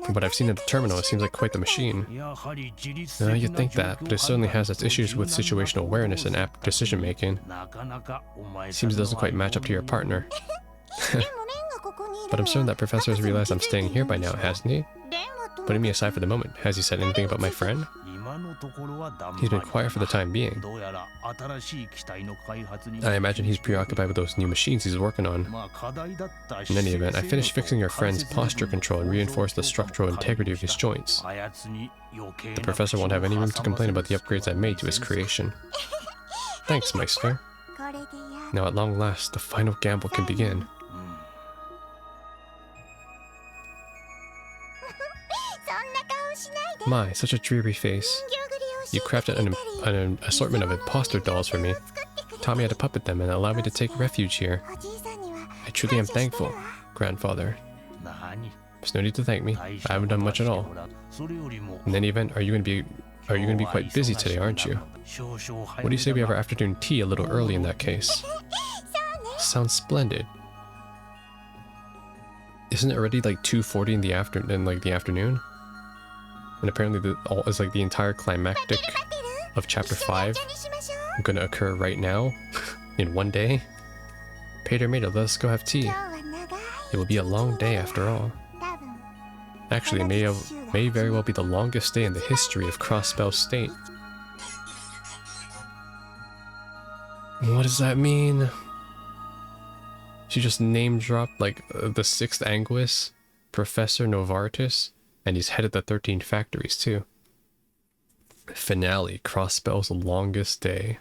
Speaker 1: From what I've seen at the terminal, it seems like quite the machine. You'd think that, but it certainly has its issues with situational awareness and apt decision-making. Seems it doesn't quite match up to your partner. But I'm certain that Professor has realized I'm staying here by now, hasn't he? Putting me aside for the moment, has he said anything about my friend? He's been quiet for the time being. I imagine he's preoccupied with those new machines he's working on. In any event, I finished fixing your friend's posture control and reinforced the structural integrity of his joints. The professor won't have any room to complain about the upgrades I made to his creation. Thanks, Meister. Now at long last, the final gamble can begin. My, such a dreary face. You crafted an assortment of imposter dolls for me, taught me how to puppet them, and allowed me to take refuge here. I truly am thankful, grandfather. There's no need to thank me. I haven't done much at all. In any event, are you going to be quite busy today, aren't you? What do you say we have our afternoon tea a little early in that case? Sounds splendid. Isn't it already like 2:40 in the afternoon? And apparently it's like the entire climactic of chapter 5 gonna occur right now in one day. Pater Mater, let us go have tea. It will be a long day after all. Actually, it may very well be the longest day in the history of Crossbell State. What does that mean? She just name dropped like the 6th Anguis, Professor Novartis, and he's headed the 13 factories too. Finale, Crossbell's longest day.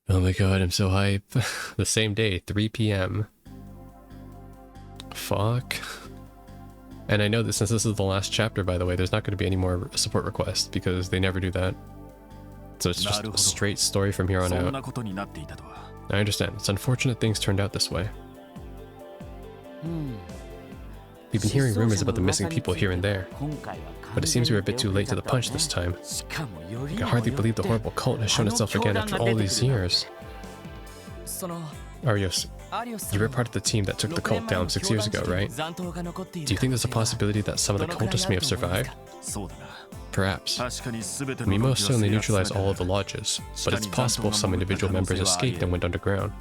Speaker 1: Oh my god, I'm so hype. The same day, 3 p.m. Fuck. And I know that since this is the last chapter, by the way, there's not going to be any more support requests because they never do that. So it's just a straight story from here on out. I understand. It's unfortunate things turned out this way. We've been hearing rumors about the missing people here and there, but it seems we were a bit too late to the punch this time. I can hardly believe the horrible cult has shown itself again after all these years. Arios, you were part of the team that took the cult down 6 years ago, right? Do you think there's a possibility that some of the cultists may have survived? Perhaps. We most certainly neutralized all of the lodges, but it's possible some individual members escaped and went underground.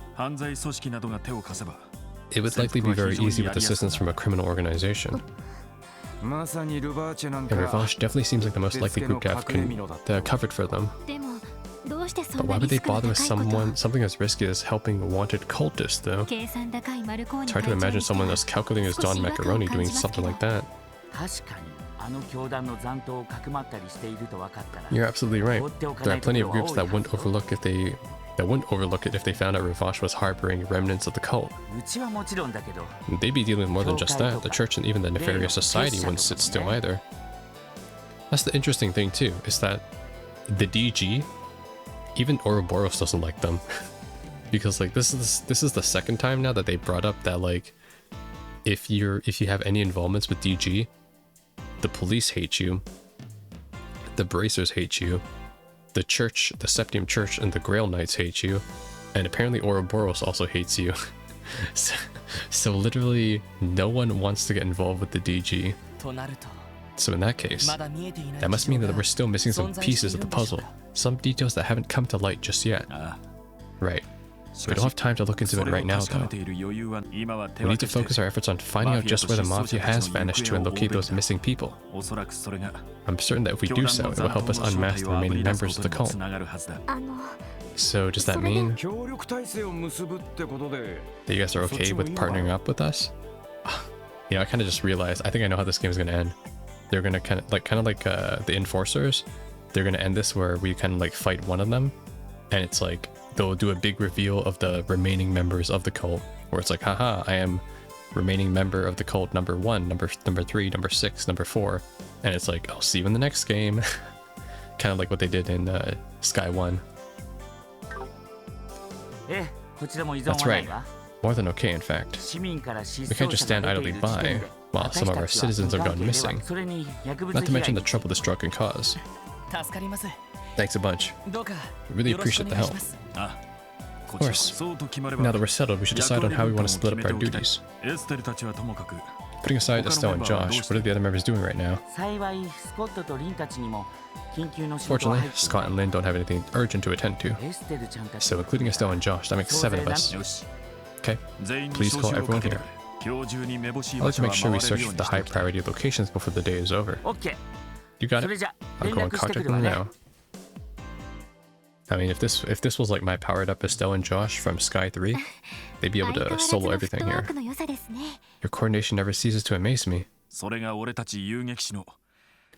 Speaker 1: It would likely be very easy with assistance from a criminal organization. And Ravache definitely seems like the most likely group to have covered for them. But why would they bother with something as risky as helping wanted cultists, though? It's hard to imagine someone as calculating as Don Macaroni doing something like that. You're absolutely right. There are plenty of groups that wouldn't overlook it if they found out Ravache was harboring remnants of the cult. They'd be dealing with more than just that. The church and even the nefarious society wouldn't sit still either. That's the interesting thing too, is that the DG, even Ouroboros doesn't like them. Because like this is the second time now that they brought up that like if you have any involvements with DG, the police hate you, the Bracers hate you, the church, the Septium Church and the Grail Knights hate you, and apparently Ouroboros also hates you. So literally no one wants to get involved with the DG. So in that case, that must mean that we're still missing some pieces of the puzzle, some details that haven't come to light just yet. Right. We don't have time to look into it right now, though. We need to focus our efforts on finding out just where the Mafia has vanished to and locate those missing people. I'm certain that if we do so, it will help us unmask the remaining members of the cult. So does that mean that you guys are okay with partnering up with us? You know, I kind of just realized, I think I know how this game is going to end. They're going to kind of like the Enforcers. They're going to end this where we kind of like fight one of them, and it's like they'll do a big reveal of the remaining members of the cult, where it's like, haha, I am remaining member of the cult number 1, number 3, number 6, number 4, and it's like, I'll see you in the next game. Kind of like what they did in Sky 1. That's right. More than okay, in fact. We can't just stand idly by while some of our citizens have gone missing. Not to mention the trouble this drug can cause. Thanks a bunch. Really appreciate the help. Of course. Now that we're settled, we should decide on how we want to split up our duties. Putting aside Estelle and Josh, what are the other members doing right now? Fortunately, Scott and Lynn don't have anything urgent to attend to. So including Estelle and Josh, that makes 7 of us. Okay, please call everyone here. I'd like to make sure we search for the high priority locations before the day is over. You got
Speaker 7: それ
Speaker 1: it.
Speaker 7: じゃ
Speaker 1: I'll
Speaker 7: 連
Speaker 1: go and
Speaker 7: 絡して
Speaker 1: contact
Speaker 7: くるわ
Speaker 1: them
Speaker 7: ね
Speaker 1: now. I mean, if this was like my powered up Estelle and Josh from Sky 3, they'd be able
Speaker 3: 相変わ
Speaker 1: to
Speaker 3: らず
Speaker 1: solo
Speaker 3: のフッ
Speaker 1: everything
Speaker 3: トワ
Speaker 1: here.
Speaker 3: ークの良さですね。
Speaker 1: Your coordination never ceases to amaze me.
Speaker 8: それが俺たち遊撃士の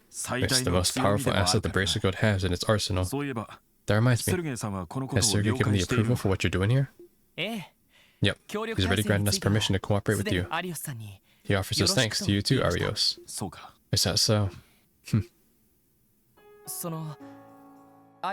Speaker 8: 最
Speaker 1: It's
Speaker 8: 大
Speaker 1: the
Speaker 8: の
Speaker 1: most
Speaker 8: 強み
Speaker 1: powerful
Speaker 8: でもあ
Speaker 1: asset
Speaker 8: る
Speaker 1: the
Speaker 8: から
Speaker 1: Bracer Code has in its arsenal.
Speaker 8: そういえば
Speaker 1: That reminds
Speaker 8: セ
Speaker 1: me.
Speaker 8: ルゲイさんはこのこと
Speaker 1: Has
Speaker 8: を
Speaker 1: Sergey
Speaker 8: 了
Speaker 1: given
Speaker 8: 解
Speaker 1: the
Speaker 8: している
Speaker 1: approval for what you're doing here?
Speaker 4: ええ
Speaker 1: Yep.
Speaker 4: 協力
Speaker 1: He's
Speaker 4: 体
Speaker 1: already
Speaker 4: 制
Speaker 1: granted
Speaker 4: に
Speaker 1: us
Speaker 4: ついては
Speaker 1: permission to cooperate
Speaker 4: す
Speaker 1: with
Speaker 4: でに
Speaker 1: you.
Speaker 4: 有吉さんに
Speaker 1: He offers his thanks to you too, Arios.
Speaker 8: そうか
Speaker 1: Is that so?
Speaker 4: その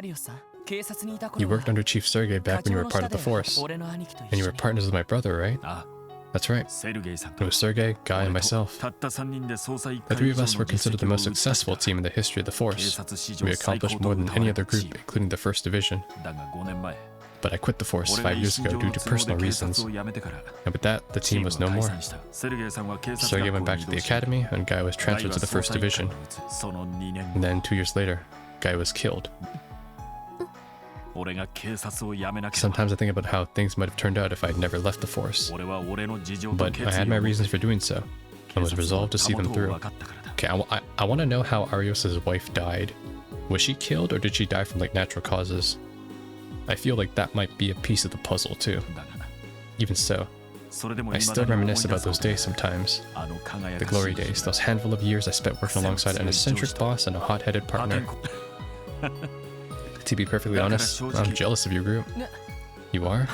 Speaker 4: 有吉さん警察にいた
Speaker 1: You
Speaker 4: 頃
Speaker 1: worked under Chief Sergey
Speaker 4: 課
Speaker 1: back when you
Speaker 4: 長
Speaker 1: were
Speaker 4: の
Speaker 1: part
Speaker 4: 下
Speaker 1: of the
Speaker 4: で
Speaker 1: Force.
Speaker 4: 俺の兄貴と
Speaker 1: And
Speaker 4: 一
Speaker 1: you
Speaker 4: 緒
Speaker 1: were
Speaker 4: に
Speaker 1: partners with my brother, right?
Speaker 8: あ
Speaker 1: That's right.
Speaker 8: セルゲイさん
Speaker 1: It
Speaker 8: と
Speaker 1: was Sergey, Guy, and
Speaker 8: 俺と
Speaker 1: myself.
Speaker 8: たった3人で捜査一
Speaker 1: The
Speaker 8: 課
Speaker 1: three
Speaker 8: 以
Speaker 1: of
Speaker 8: 上
Speaker 1: us
Speaker 8: の
Speaker 1: were
Speaker 8: 実
Speaker 1: considered the
Speaker 8: 績を
Speaker 1: most
Speaker 8: 打ち出し
Speaker 1: successful
Speaker 8: た
Speaker 1: team in the history of the
Speaker 8: 警
Speaker 1: Force.
Speaker 8: 察史上
Speaker 1: We
Speaker 8: 最
Speaker 1: accomplished
Speaker 8: 高
Speaker 1: more
Speaker 8: と
Speaker 1: than
Speaker 8: 謳わ
Speaker 1: any
Speaker 8: れ
Speaker 1: other
Speaker 8: る
Speaker 1: group,
Speaker 8: 地位
Speaker 1: including the First Division.
Speaker 8: だが5年前
Speaker 1: But I quit the Force
Speaker 8: 俺が
Speaker 1: 5 years
Speaker 8: 一身
Speaker 1: ago
Speaker 8: 上
Speaker 1: due
Speaker 8: の
Speaker 1: to
Speaker 8: 都合
Speaker 1: personal
Speaker 8: で警察
Speaker 1: reasons.
Speaker 8: を辞めてから
Speaker 1: And with that, the
Speaker 8: チー
Speaker 1: team
Speaker 8: ム
Speaker 1: was
Speaker 8: は
Speaker 1: no
Speaker 8: 解
Speaker 1: more.
Speaker 8: 散したセルゲイさんは警察
Speaker 1: Sergey
Speaker 8: 学
Speaker 1: went
Speaker 8: 校
Speaker 1: back
Speaker 8: に
Speaker 1: to
Speaker 8: 移
Speaker 1: the
Speaker 8: 動し
Speaker 1: academy, and Guy was
Speaker 8: ガイ
Speaker 1: transferred
Speaker 8: は
Speaker 1: to the
Speaker 8: 捜
Speaker 1: First
Speaker 8: 査一課
Speaker 1: Division.
Speaker 8: を打つその2年
Speaker 1: And
Speaker 8: 後
Speaker 1: then 2 years later, Guy was killed.
Speaker 8: 俺が警察を辞めなければ
Speaker 1: Sometimes I think about how things might have turned out if I'd never left the Force.
Speaker 8: 俺は俺の事情と
Speaker 1: But
Speaker 8: 決
Speaker 1: I
Speaker 8: 意
Speaker 1: had my
Speaker 8: を持って
Speaker 1: reasons for doing so, and was
Speaker 8: 警察を
Speaker 1: resolved to see
Speaker 8: 保
Speaker 1: them
Speaker 8: とう
Speaker 1: through.
Speaker 8: 分かったからだ
Speaker 1: Okay, I want to know how Arios' wife died. Was she killed, or did she die from like natural causes? I feel like that might be a piece of the puzzle too.
Speaker 8: だが
Speaker 1: Even so,
Speaker 8: それでも
Speaker 1: I
Speaker 8: 未
Speaker 1: still
Speaker 8: だに思い
Speaker 1: reminisce
Speaker 8: 出
Speaker 1: about
Speaker 8: す
Speaker 1: those days sometimes.
Speaker 8: あの輝
Speaker 1: The
Speaker 8: かしい
Speaker 1: glory days, those handful of years I spent working alongside an eccentric boss and a hot-headed
Speaker 8: 破天
Speaker 1: partner.
Speaker 8: 荒
Speaker 1: To be perfectly honest, I'm jealous of your group. You are?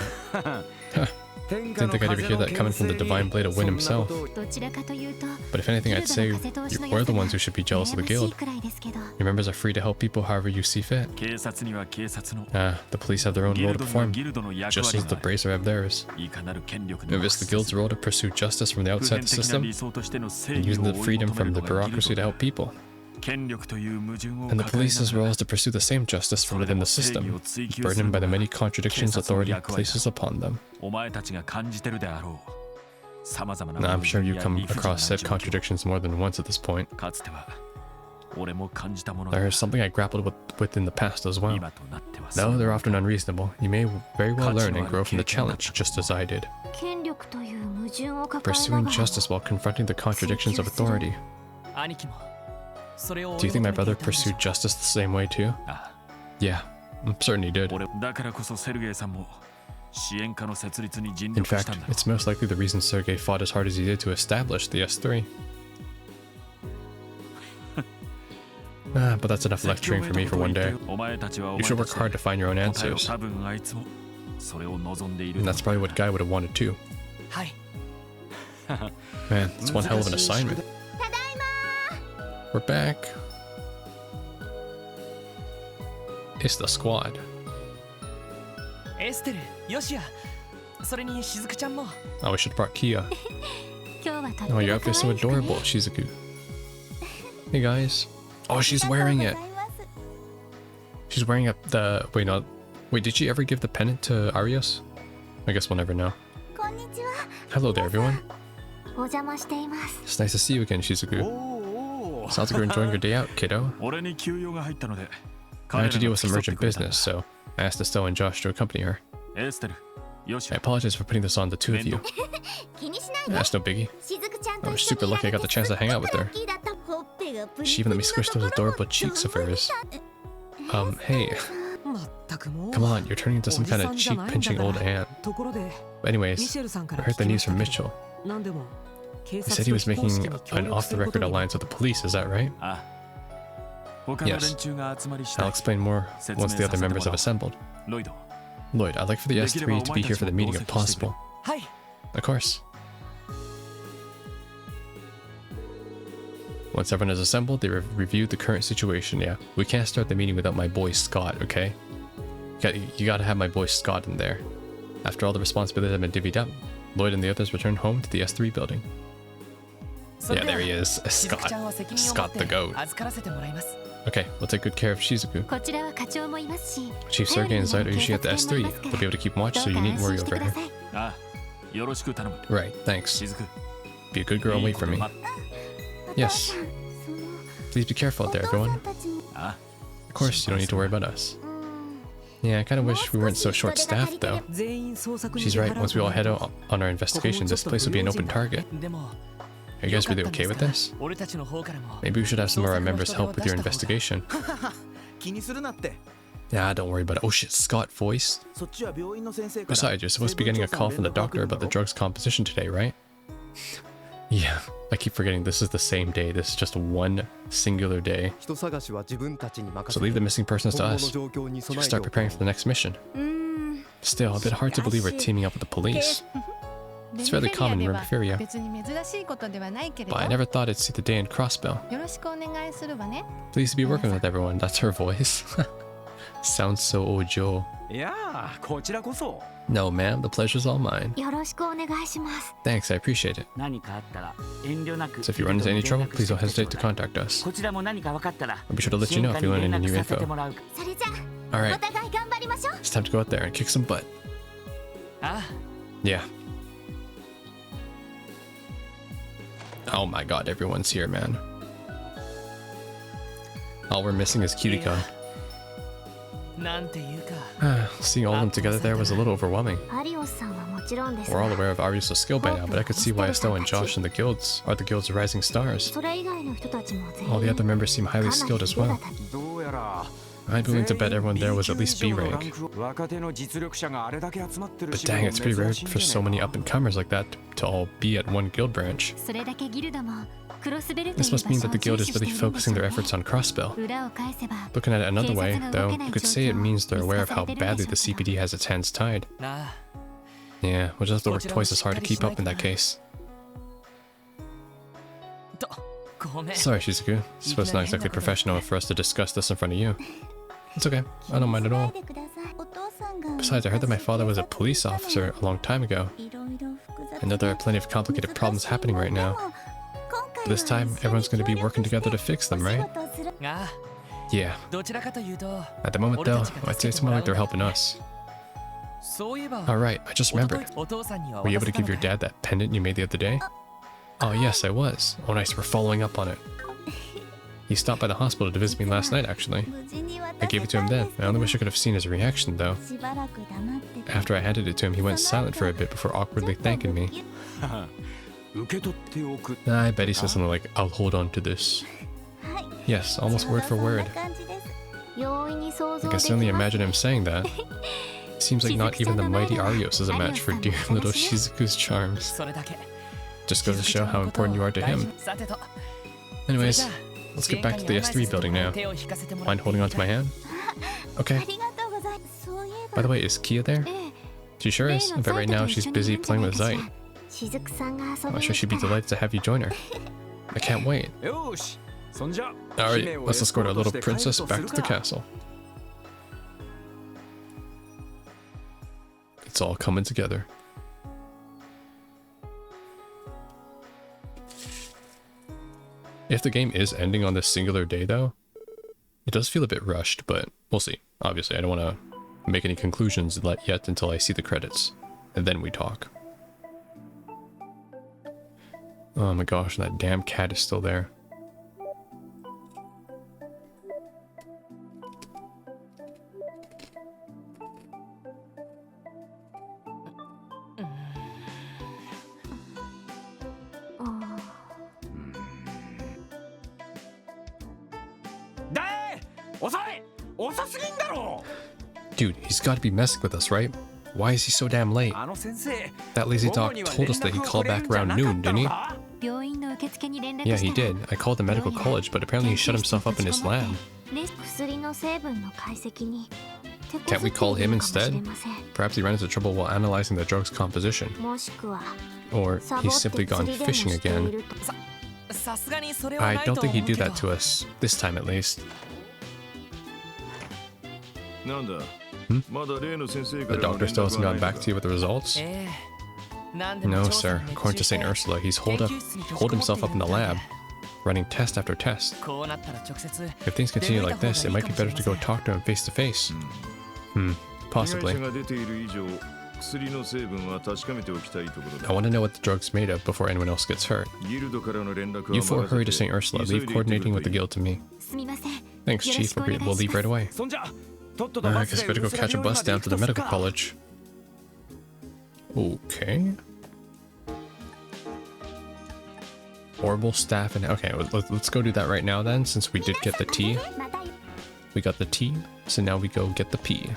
Speaker 1: Didn't think I'd ever hear that coming from the divine blade of Wynn himself.
Speaker 3: どちらかというと、
Speaker 1: But if anything, I'd say we're the ones who should be jealous of the
Speaker 3: 羨ましい
Speaker 1: guild.
Speaker 3: くらいですけど。
Speaker 1: Your members are free to help people however you see fit.
Speaker 8: 警察には警察の
Speaker 1: The police have their own
Speaker 8: ギ
Speaker 1: role
Speaker 8: ル
Speaker 1: to
Speaker 8: ドに
Speaker 1: perform,
Speaker 8: はギルドの役
Speaker 1: just
Speaker 8: 割
Speaker 1: as the
Speaker 8: がある
Speaker 1: Bracer have theirs.
Speaker 8: いかなる権力
Speaker 1: If
Speaker 8: の
Speaker 1: it's the guild's role to pursue justice from the
Speaker 8: 普
Speaker 1: outside
Speaker 8: 遍
Speaker 1: the
Speaker 8: 的な
Speaker 1: system,
Speaker 8: 理想としての正
Speaker 1: and
Speaker 8: 義
Speaker 1: using
Speaker 8: を
Speaker 1: the
Speaker 8: 追い
Speaker 1: freedom
Speaker 8: 求め
Speaker 1: from
Speaker 8: る
Speaker 1: the
Speaker 8: のがギル
Speaker 1: bureaucracy
Speaker 8: ド
Speaker 1: to
Speaker 8: だ
Speaker 1: help people.
Speaker 8: 権力という矛盾を
Speaker 1: And the
Speaker 8: 抱えな
Speaker 1: police's
Speaker 8: が
Speaker 1: role
Speaker 8: ら
Speaker 1: is to pursue the same justice from within the system, burdened by the many contradictions authority places upon them.
Speaker 8: お前たちが感じてるであろう様々な
Speaker 1: Now, I'm sure you've
Speaker 8: や
Speaker 1: come
Speaker 8: 理不尽な
Speaker 1: across said
Speaker 8: 状況
Speaker 1: contradictions more than once at this point.
Speaker 8: かつては俺も感じたもの
Speaker 1: There
Speaker 8: だ
Speaker 1: is something I grappled with in the past as well.
Speaker 8: 今となっては
Speaker 1: Though
Speaker 8: そう
Speaker 1: they're often unreasonable, you may very well learn and grow from the challenge, just as I did.
Speaker 3: 権力という矛盾を抱えな
Speaker 1: Pursuing
Speaker 3: がら
Speaker 1: justice while confronting the contradictions of authority.
Speaker 4: 兄貴もそれを
Speaker 1: Do you think my
Speaker 4: 追い求め
Speaker 1: brother
Speaker 4: ていたんでしょ
Speaker 1: pursued justice the same way too?
Speaker 8: あ
Speaker 1: Yeah, I'm certain he did.
Speaker 8: 俺だからこそセルゲイさんも支援課の設立に尽
Speaker 1: In
Speaker 8: 力し
Speaker 1: fact,
Speaker 8: たんだろ
Speaker 1: it's most likely the reason Sergei fought as hard as he did to establish the S3. But that's enough
Speaker 8: う
Speaker 1: lecturing for me for one day.
Speaker 8: お前たちはお
Speaker 1: You
Speaker 8: 前
Speaker 1: should
Speaker 8: た
Speaker 1: work
Speaker 8: ち
Speaker 1: hard to find your own
Speaker 8: 答えを
Speaker 1: answers.
Speaker 8: 多分あいつもそれを望んでいる
Speaker 1: And that's probably what Guy would have wanted too.
Speaker 4: はい
Speaker 1: Man, it's one hell of an assignment. We're back. It's the squad.
Speaker 4: エステルヨシアそれにしずくちゃんも
Speaker 1: Oh, we should have brought Kia.
Speaker 3: 今日はとって
Speaker 1: Oh,
Speaker 3: も
Speaker 1: your
Speaker 3: 可愛
Speaker 1: outfit's
Speaker 3: い
Speaker 1: so
Speaker 3: 服ね
Speaker 1: adorable, Shizuku. Hey guys. Oh, she's wearing it. She's wearing wait, no. Wait, did she ever give the pendant to Arios? I guess we'll never know.
Speaker 3: こんにちは。
Speaker 1: Hello there, everyone.
Speaker 3: お邪魔しています。
Speaker 1: It's nice to see you again, Shizuku.
Speaker 8: おお
Speaker 1: Sounds like you're enjoying your day out, kiddo.
Speaker 8: 俺に給与が入ったので
Speaker 1: I had to deal with some
Speaker 8: 彼ら
Speaker 1: urgent
Speaker 8: が付き添ってくれたんだ
Speaker 1: business, so I asked Estelle and Josh to accompany her.
Speaker 8: エステルよし
Speaker 1: I apologize for putting this on the two of you.
Speaker 3: 気にしないで。
Speaker 1: That's no biggie.
Speaker 3: しずくちゃん
Speaker 1: I
Speaker 3: と
Speaker 1: was
Speaker 3: 一緒
Speaker 1: super
Speaker 3: にい
Speaker 1: lucky I
Speaker 3: ら
Speaker 1: got
Speaker 3: れ
Speaker 1: the
Speaker 3: て
Speaker 1: chance to hang out with her.
Speaker 3: ラッキーだったほっぺがプリ
Speaker 1: She
Speaker 3: プ
Speaker 1: even
Speaker 3: リ
Speaker 1: let me
Speaker 3: な
Speaker 1: squish
Speaker 3: とこ
Speaker 1: those
Speaker 3: ろを
Speaker 1: adorable cheeks of hers.
Speaker 3: え
Speaker 1: Hey,
Speaker 4: まったくもう
Speaker 1: come on, you're turning into some kind of
Speaker 4: おじさんじゃないんだから。
Speaker 1: cheek-pinching old aunt.
Speaker 4: ところで
Speaker 1: But
Speaker 4: ミ
Speaker 1: anyways,
Speaker 4: シェルさんか
Speaker 1: I
Speaker 4: ら
Speaker 1: heard the
Speaker 4: 聞きま
Speaker 1: news
Speaker 4: した
Speaker 1: from
Speaker 4: けど
Speaker 1: Mitchell.
Speaker 4: 何でも警
Speaker 1: He
Speaker 4: 察
Speaker 1: said
Speaker 4: と
Speaker 1: he was
Speaker 4: 非公
Speaker 1: making
Speaker 4: 式に協
Speaker 1: an
Speaker 4: 力するこ
Speaker 1: off-the-record
Speaker 4: とに
Speaker 1: alliance with the police, is that right?
Speaker 8: あ他の連中が集まりした
Speaker 1: I'll
Speaker 8: い
Speaker 1: explain more once the other members have assembled.
Speaker 8: ロイド
Speaker 1: Lloyd, I'd like for the S3 to be here for the meeting if possible.
Speaker 4: はい
Speaker 1: Of course. Once everyone is assembled, they reviewed the current situation. Yeah, we can't start the meeting without my boy Scott, okay? You gotta have my boy Scott in there. After all the responsibilities have been divvied up, Lloyd and the others return home to the S3 building.
Speaker 4: それ
Speaker 1: Yeah,
Speaker 4: では
Speaker 1: there he is.
Speaker 4: しずくちゃんは
Speaker 1: Scott.
Speaker 4: 責任を持っ
Speaker 1: Scott the
Speaker 4: て
Speaker 1: goat.
Speaker 4: 預からせてもらいます
Speaker 1: Okay, we'll take good care of Shizuku.
Speaker 3: こちらは課長もいますし、
Speaker 1: Chief Sergei and Zeit are usually at the S3. They'll be able to keep watch,
Speaker 3: ど
Speaker 1: so
Speaker 3: う
Speaker 1: you
Speaker 3: か
Speaker 1: needn't
Speaker 3: 安
Speaker 1: worry
Speaker 3: 心して
Speaker 1: over
Speaker 3: くだ
Speaker 1: her.
Speaker 3: さい。
Speaker 8: ああよろしく頼む
Speaker 1: Right, thanks.
Speaker 8: 雫
Speaker 1: Be a good girl and
Speaker 8: いい
Speaker 1: wait
Speaker 8: こ
Speaker 1: for
Speaker 8: と
Speaker 1: me.
Speaker 8: 待っ
Speaker 1: Yes.
Speaker 3: その
Speaker 1: Please be careful out there,
Speaker 3: お父さ
Speaker 1: everyone.
Speaker 3: んたちも
Speaker 8: あ
Speaker 1: Of course, you don't need to worry about us.
Speaker 3: うーん
Speaker 1: Yeah, I kind of wish we weren't so short-staffed, though.
Speaker 4: 全員捜索に
Speaker 1: She's
Speaker 4: 出
Speaker 1: right.
Speaker 4: 払う
Speaker 1: Once we all head out on our investigation, this place will be an open target.
Speaker 4: でも
Speaker 1: Are you guys really okay with this?
Speaker 4: 俺たちの方からも
Speaker 1: Maybe we should have some of our members help with your investigation.
Speaker 7: 気にするなって。
Speaker 1: Yeah, don't worry about it. Oh shit, Scott voice.
Speaker 7: そっちは病院の先生から。
Speaker 1: Besides, you're supposed to be getting a call from the doctor about the drug's composition today, right? Yeah, I keep forgetting this is the same day. This is just one singular day.
Speaker 9: 人探しは自分たちに任
Speaker 1: So
Speaker 9: せ
Speaker 1: leave
Speaker 9: て
Speaker 1: the missing persons to
Speaker 9: 今後の
Speaker 1: us.
Speaker 9: 状況に
Speaker 1: You
Speaker 9: 備
Speaker 1: can
Speaker 9: えて
Speaker 1: start
Speaker 9: おく
Speaker 1: preparing for the next mission.
Speaker 3: うーん
Speaker 1: Still, a bit hard to believe we're teaming up with the police. It's fairly common in Riverferia,
Speaker 10: 別に珍しいことではないけれど
Speaker 1: but I never thought I'd see the day in Crossbell.
Speaker 10: よろしくお願いするわね
Speaker 1: Pleased to be working with everyone. That's her voice. Sounds so Ojo.
Speaker 6: いやーこちらこそ
Speaker 1: No, ma'am, the pleasure's all mine.
Speaker 3: よろしくお願いします
Speaker 1: Thanks, I appreciate it.
Speaker 11: 何かあったら遠慮なく
Speaker 1: So if you run into any trouble, please don't hesitate to contact us.
Speaker 11: こちらも何か分かったら
Speaker 1: I'll be sure to let you know if you learn any new
Speaker 11: させて
Speaker 1: info.
Speaker 11: もらう
Speaker 3: それじゃ
Speaker 1: Alright,
Speaker 3: お互い頑張りましょう
Speaker 1: it's time to go out there and kick some butt.
Speaker 4: あ
Speaker 1: Yeah. Oh my god, everyone's here, man. All we're missing is Kiriko.
Speaker 4: なんていうか
Speaker 1: Seeing all of them together there was a little overwhelming.
Speaker 3: アリオスさんはもちろんです
Speaker 1: We're all
Speaker 3: が
Speaker 1: aware of Ariuso's skill by now, but I could see why Estelle and Josh and the guilds are the guild's rising stars.
Speaker 3: それ以外の人たちも全員
Speaker 1: All the other members seem highly skilled as well.
Speaker 6: どうやら
Speaker 1: I'd be willing to bet everyone there was at least B
Speaker 6: 全員 B 級以上のラ
Speaker 1: rank.
Speaker 6: ンクを若手の実力者があれだけ集まってる
Speaker 1: But
Speaker 6: し
Speaker 1: dang, it's pretty rare
Speaker 6: 珍しいん
Speaker 1: for
Speaker 6: じ
Speaker 1: so
Speaker 6: ゃね
Speaker 1: many
Speaker 6: え
Speaker 1: up and comers like that to all be at one guild branch.
Speaker 3: それだけギルドもクロスベルという
Speaker 1: This
Speaker 3: 場
Speaker 1: must mean
Speaker 3: 所
Speaker 1: that
Speaker 3: を
Speaker 1: the
Speaker 3: 重
Speaker 1: guild
Speaker 3: 視
Speaker 1: is
Speaker 3: して
Speaker 1: really
Speaker 3: いるんでし
Speaker 1: focusing
Speaker 3: ょ
Speaker 1: their
Speaker 3: うね
Speaker 1: efforts on Crossbell.
Speaker 3: 裏を返せば
Speaker 1: Looking at it another way, though, you could say it means they're aware of how badly the CPD has its hands tied.
Speaker 4: なあ
Speaker 1: Yeah, we'll just have to work twice as hard to keep up in that case.
Speaker 4: とごめん
Speaker 1: Sorry, Shizuku. This was not exactly professional for us to discuss this in front of you. It's okay. I don't mind at all.
Speaker 3: くださいお父さんが
Speaker 1: Besides, I heard that my father was a police officer a long time ago.
Speaker 3: いろいろ複雑
Speaker 1: I know there are plenty of complicated problems happening right now. This time, everyone's going to be working together to fix them, right?
Speaker 4: あ
Speaker 1: Yeah.
Speaker 4: どちらかというと
Speaker 1: At the moment, though, I'd say it's more like they're helping us.
Speaker 4: そういえば
Speaker 1: Alright, I just remembered.
Speaker 4: お父さんには
Speaker 1: Were you
Speaker 4: 渡
Speaker 1: able to
Speaker 4: せた
Speaker 1: give
Speaker 4: の
Speaker 1: your
Speaker 4: か
Speaker 1: dad that pendant you made the other day? Oh, yes, I was. Oh, nice. We're following up on it. He stopped by the hospital to visit me last night, actually.
Speaker 3: 無事に渡
Speaker 1: I
Speaker 3: せ
Speaker 1: gave it
Speaker 3: た
Speaker 1: to him
Speaker 3: んで
Speaker 1: then.
Speaker 3: す
Speaker 1: I only wish I could have seen his reaction, though.
Speaker 3: しばらく黙ってて
Speaker 1: After I handed it to him, he went silent for a bit before awkwardly thanking me.
Speaker 6: 受け取っておく
Speaker 1: I bet he said something like, I'll hold on to this.
Speaker 3: はい
Speaker 1: Yes, almost word for
Speaker 3: ちょう
Speaker 1: word.
Speaker 3: どそんな感じです容易に想
Speaker 1: I
Speaker 3: 像
Speaker 1: can
Speaker 3: でき
Speaker 1: certainly
Speaker 3: ます
Speaker 1: imagine him saying that. Seems like not even the mighty Arios is a match for dear little Shizuku's charms.
Speaker 4: それだけ
Speaker 1: Just goes to show how important you are to him.
Speaker 4: さてと
Speaker 1: Anyways, let's get back to the S3 building now.
Speaker 4: 手を引かせてもら
Speaker 1: Mind holding on to my hand?
Speaker 3: あ
Speaker 1: Okay.
Speaker 3: りがとうございますそういえ
Speaker 1: By
Speaker 3: ば
Speaker 1: the way, is Kia there?
Speaker 3: ええ
Speaker 1: She sure is. I bet right now she's busy playing with Zite.
Speaker 3: しずくさんが遊び
Speaker 1: I'm
Speaker 3: に
Speaker 1: sure
Speaker 3: 来
Speaker 1: she'd
Speaker 3: た
Speaker 1: be
Speaker 3: ら
Speaker 1: delighted to have you join her. I can't wait.
Speaker 6: よーしそんじゃ
Speaker 1: Alright, let's escort our little princess back to the castle. It's all coming together. If the game is ending on this singular day, though, it does feel a bit rushed, but we'll see. Obviously, I don't want to make any conclusions yet until I see the credits, and then we talk. Oh my gosh, that damn cat is still there. Dude, he's got to be messing with us, right? Why is he so damn late?
Speaker 6: あの先生
Speaker 1: That lazy dog told us that he called back around noon, didn't he?
Speaker 3: 病院の受付に連絡
Speaker 1: Yeah,
Speaker 3: し
Speaker 1: he
Speaker 3: たら
Speaker 1: did. I called the medical college, but apparently he shut himself up in his lab.
Speaker 3: 薬の成分の解析に
Speaker 1: Can't we call him
Speaker 3: 手こずってい
Speaker 1: instead?
Speaker 3: るかもしれません
Speaker 1: Perhaps he ran into trouble while analyzing the drug's composition.
Speaker 3: もしくは
Speaker 1: Or
Speaker 3: サボ
Speaker 1: he's
Speaker 3: って
Speaker 1: simply
Speaker 3: 釣
Speaker 1: gone
Speaker 3: りでも
Speaker 1: fishing
Speaker 3: してい
Speaker 1: again.
Speaker 3: ると
Speaker 4: さすがにそれは
Speaker 1: I
Speaker 4: ないと
Speaker 1: don't
Speaker 4: 思
Speaker 1: think
Speaker 4: う
Speaker 1: he'd
Speaker 4: け
Speaker 1: do
Speaker 4: ど
Speaker 1: that to us, this time at least.
Speaker 5: なんだ
Speaker 1: Hmm?
Speaker 5: まだ例の先生
Speaker 1: The
Speaker 5: からの
Speaker 1: doctor
Speaker 5: 連
Speaker 1: still
Speaker 5: 絡
Speaker 1: hasn't
Speaker 5: はな
Speaker 1: gotten
Speaker 5: いの
Speaker 1: back
Speaker 5: か
Speaker 1: to you with the results?
Speaker 4: ええなんでも
Speaker 1: No,
Speaker 4: 調査
Speaker 1: sir.
Speaker 4: に熱
Speaker 1: According to
Speaker 4: 中して
Speaker 1: St. Ursula, he's
Speaker 4: 研究室に閉じこ
Speaker 1: holed
Speaker 4: もって
Speaker 1: himself
Speaker 4: い
Speaker 1: up
Speaker 4: る
Speaker 1: in
Speaker 4: み
Speaker 1: the
Speaker 4: たいだ
Speaker 1: lab, running test after test.
Speaker 4: こうなったら直接
Speaker 1: If things continue like this, it might be better to go talk to him face to face. Hmm,
Speaker 5: 被害
Speaker 1: possibly.
Speaker 5: 者が出ている以上薬の成分は確かめておきたいところ
Speaker 1: I
Speaker 5: だ
Speaker 1: want to know what the drug's made of before anyone else gets hurt.
Speaker 5: ギルドからの連絡は
Speaker 1: You four
Speaker 5: 任
Speaker 1: hurry to
Speaker 5: せ
Speaker 1: St.
Speaker 5: て
Speaker 1: Ursula.
Speaker 5: 急い
Speaker 1: Leave
Speaker 5: で行ってく
Speaker 1: coordinating
Speaker 5: る
Speaker 1: with
Speaker 5: と
Speaker 1: the
Speaker 5: いい
Speaker 1: guild to me.
Speaker 3: すみません
Speaker 1: Thanks, Chief. We'll leave right away.
Speaker 6: そんじゃとっとと
Speaker 1: I
Speaker 6: バ
Speaker 1: guess
Speaker 6: ス
Speaker 1: better
Speaker 6: で
Speaker 1: go
Speaker 6: ウスラ
Speaker 1: catch a
Speaker 6: 病院
Speaker 1: bus
Speaker 6: まで
Speaker 1: down
Speaker 6: 行
Speaker 1: to
Speaker 6: く
Speaker 1: the
Speaker 6: とする
Speaker 1: medical
Speaker 6: か
Speaker 1: college. Okay. Orbital staff and okay, let's go do that right now then, since we did get the T.
Speaker 3: また
Speaker 1: We got the T, so now we go get the P.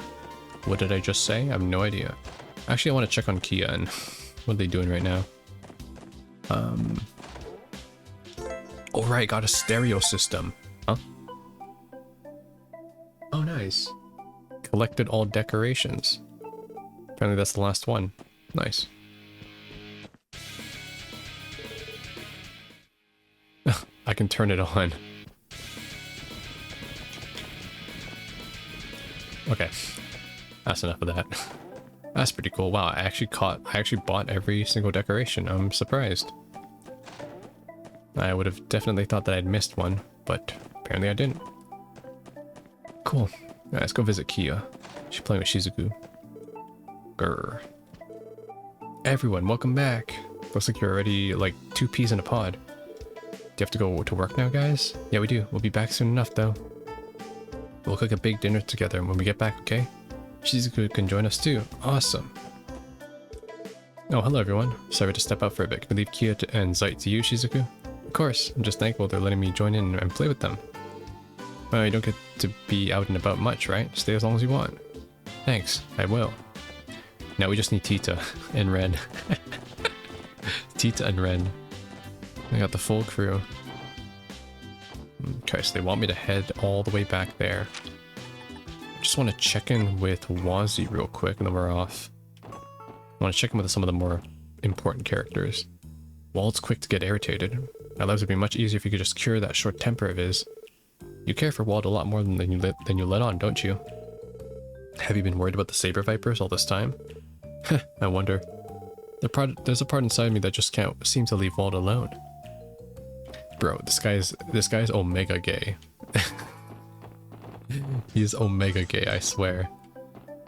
Speaker 1: What did I just say? I have no idea. Actually, I want to check on Kia and what are they doing right now? Oh right, got a stereo system. Huh? Oh nice. Collected all decorations. Apparently that's the last one. Nice. I can turn it on. Okay. That's enough of that. That's pretty cool. Wow, I actually bought every single decoration. I'm surprised. I would have definitely thought that I'd missed one, but apparently I didn't. Cool. Alright, let's go visit Kia. She's playing with Shizuku. Grr. Everyone, welcome back. Looks like you're already like 2 peas in a pod. Do you have to go to work now, guys? Yeah, we do. We'll be back soon enough, though. We'll cook a big dinner together when we get back, okay? Shizuku can join us too. Awesome. Oh, hello everyone. Sorry to step out for a bit. Can we leave Kia and Zeit to you, Shizuku? Of course. I'm just thankful they're letting me join in and play with them. Well, you don't get to be out and about much, right? Stay as long as you want. Thanks. I will. Now we just need Tita and Ren. Tita and Ren. I got the full crew. Okay, so they want me to head all the way back there. Just want to check in with Wazi real quick and then we're off. I want to check in with some of the more important characters. Wald's quick to get irritated. Our lives would be much easier if you could just cure that short temper of his. You care for Wald a lot more than you let on, don't you? Have you been worried about the Saber Vipers all this time? I wonder. There's a part inside me that just can't seem to leave Wald alone. Bro, this guy's omega gay. He's omega gay, I swear.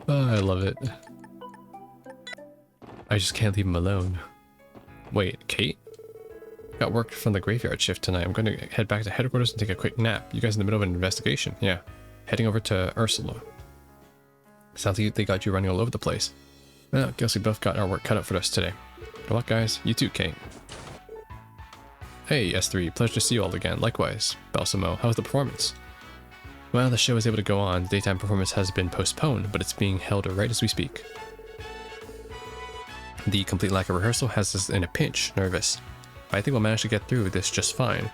Speaker 1: Oh, I love it. I just can't leave him alone. Wait, Kate? Got work from the graveyard shift tonight. I'm going to head back to headquarters and take a quick nap. You guys in the middle of an investigation? Yeah. Heading over to Ursula. Sounds like they got you running all over the place. Well, guess we both got our work cut out for us today. Good luck, guys. You too, Kate. Hey, S3. Pleasure to see you all again. Likewise. Balsamo, how's the performance? Well, the show is able to go on. The daytime performance has been postponed, but it's being held right as we speak. The complete lack of rehearsal has us in a pinch, nervous. But I think we'll manage to get through this just fine.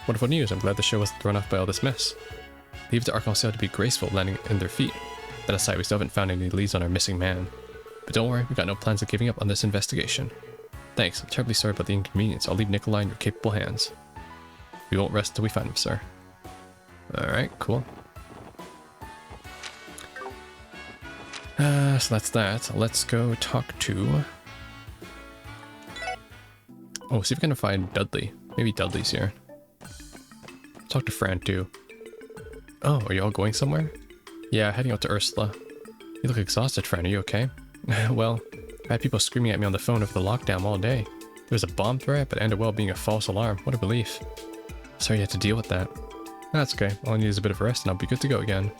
Speaker 1: Wonderful news. I'm glad the show wasn't thrown off by all this mess. Leave it to Arc-en-Ciel to be graceful, landing in their feet. That aside, we still haven't found any leads on our missing man. But don't worry, we've got no plans of giving up on this investigation. Thanks, I'm terribly sorry about the inconvenience. I'll leave Nikolai in your capable hands. We won't rest till we find him, sir. Alright, cool. So that's that. Let's go talk to... Oh, see if we can find Dudley. Maybe Dudley's here. Talk to Fran too. Oh, are you all going somewhere? Yeah, heading out to Ursula. You look exhausted, Fran. Are you okay? Well, I had people screaming at me on the phone over the lockdown all day. There was a bomb threat, but ended well being a false alarm. What a relief. Sorry you had to deal with that. That's okay. All I need is a bit of a rest and I'll be good to go again.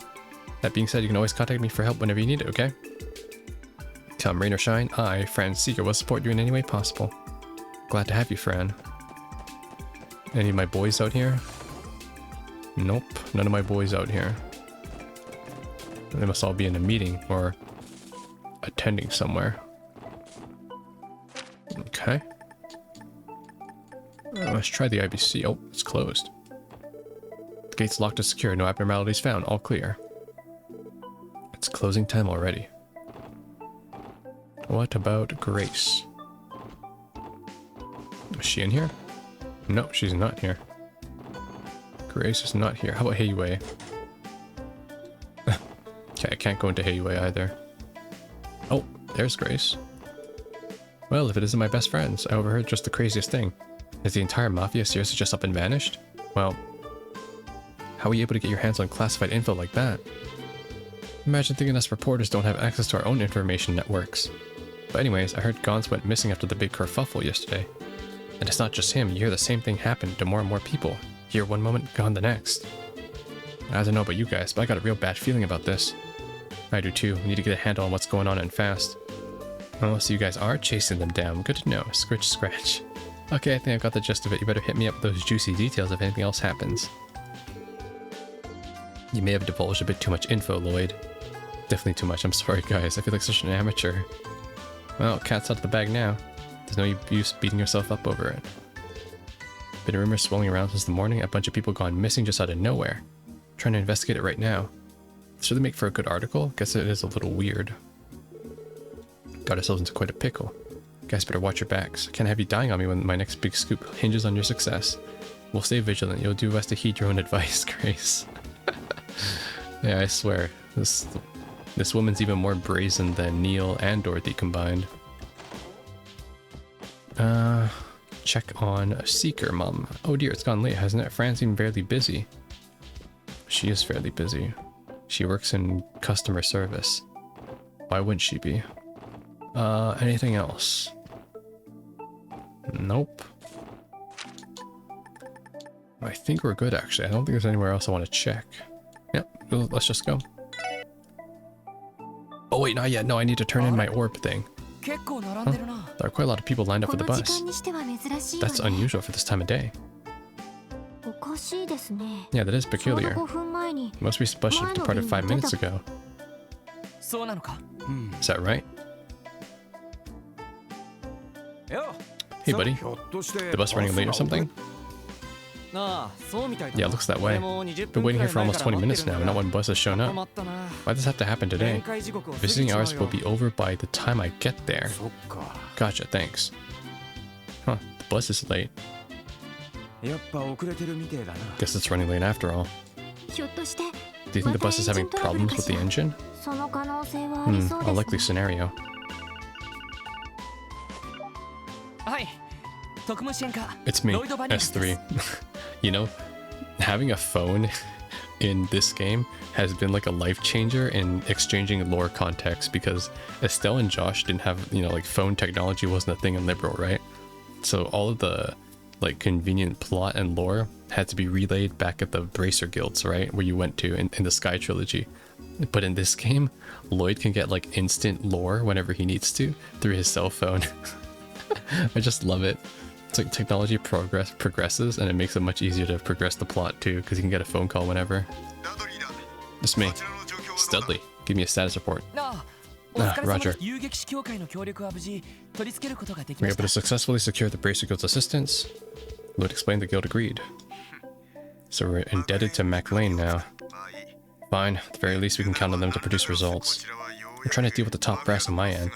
Speaker 1: That being said, you can always contact me for help whenever you need it, okay? Come rain or shine, I, Fran Seeger, will support you in any way possible. Glad to have you, Fran. Any of my boys out here? Nope, none of my boys out here. They must all be in a meeting or attending somewhere. Okay. Let's try the IBC. Oh, it's closed. The gate's locked and secure. No abnormalities found. All clear. It's closing time already. What about Grace? Is she in here? No, she's not here. Grace is not here. How about Heiwei? Okay, I can't go into Heiwei either. Oh, there's Grace. Well, if it isn't my best friends, I overheard just the craziest thing. Is the entire Mafia seriously just up and vanished? Well, how are you able to get your hands on classified info like that? Imagine thinking us reporters don't have access to our own information networks. But anyways, I heard Gons went missing after the big kerfuffle yesterday. And it's not just him, you hear the same thing happen to more and more people. Here one moment, gone the next. I don't know about you guys, but I got a real bad feeling about this. I do too. We need to get a handle on what's going on and fast. Well, so you guys are chasing them down. Good to know. Scritch scratch. Okay, I think I got the gist of it. You better hit me up with those juicy details if anything else happens. You may have divulged a bit too much info, Lloyd. Definitely too much. I'm sorry, guys. I feel like such an amateur. Well, cat's out of the bag now. There's no use beating yourself up over it. Been rumors swirling around since the morning. A bunch of people gone missing just out of nowhere. Trying to investigate it right now. This really make for a good article. Guess it is a little weird. Got ourselves into quite a pickle. Guys better watch your backs. Can't have you dying on me when my next big scoop hinges on your success. We'll stay vigilant. You'll do best to heed your own advice, Grace. Yeah, I swear. This woman's even more brazen than Neil and Dorothy combined. Check on Seeker, Mom. Oh dear, it's gone late, hasn't it? Fran seemed fairly busy. She is fairly busy. She works in customer service. Why wouldn't she be? Anything else? Nope. I think we're good, actually. I don't think there's anywhere else I want to check. Yep, let's just go. Oh wait, not yet. No, I need to turn in my orb thing. Huh? There are quite a lot of people lined up for the bus. That's unusual for this time of day. Yeah, that is peculiar. Most recent bus should have departed 5 minutes ago. Is that right? Hey buddy, the bus running late or something? Yeah, it looks that way. Been waiting here for almost 20 minutes now, and not one bus has shown up. Why does this have to happen today? Visiting hours will be over by the time I get there. Gotcha, thanks. Huh, the bus is late. Guess it's running late after all. Do you think the bus is having problems with the engine? A likely scenario. It's me, S3. You know, having a phone in this game has been like a life changer in exchanging lore context, because Estelle and Josh didn't have, you know, like phone technology wasn't a thing in Liberal, right? So all of the like convenient plot and lore had to be relayed back at the Bracer Guilds, right? Where you went to in the Sky Trilogy. But in this game, Lloyd can get like instant lore whenever he needs to through his cell phone. I just love it. It's like technology progresses, and it makes it much easier to progress the plot too, because you can get a phone call whenever. It's me, Studley. Give me a status report. Roger. We were able to successfully secure the Bracer Guild's assistance. Lloyd explained the guild agreed. So we're indebted to MacLean now. Fine, at the very least we can count on them to produce results. I'm trying to deal with the top brass on my end.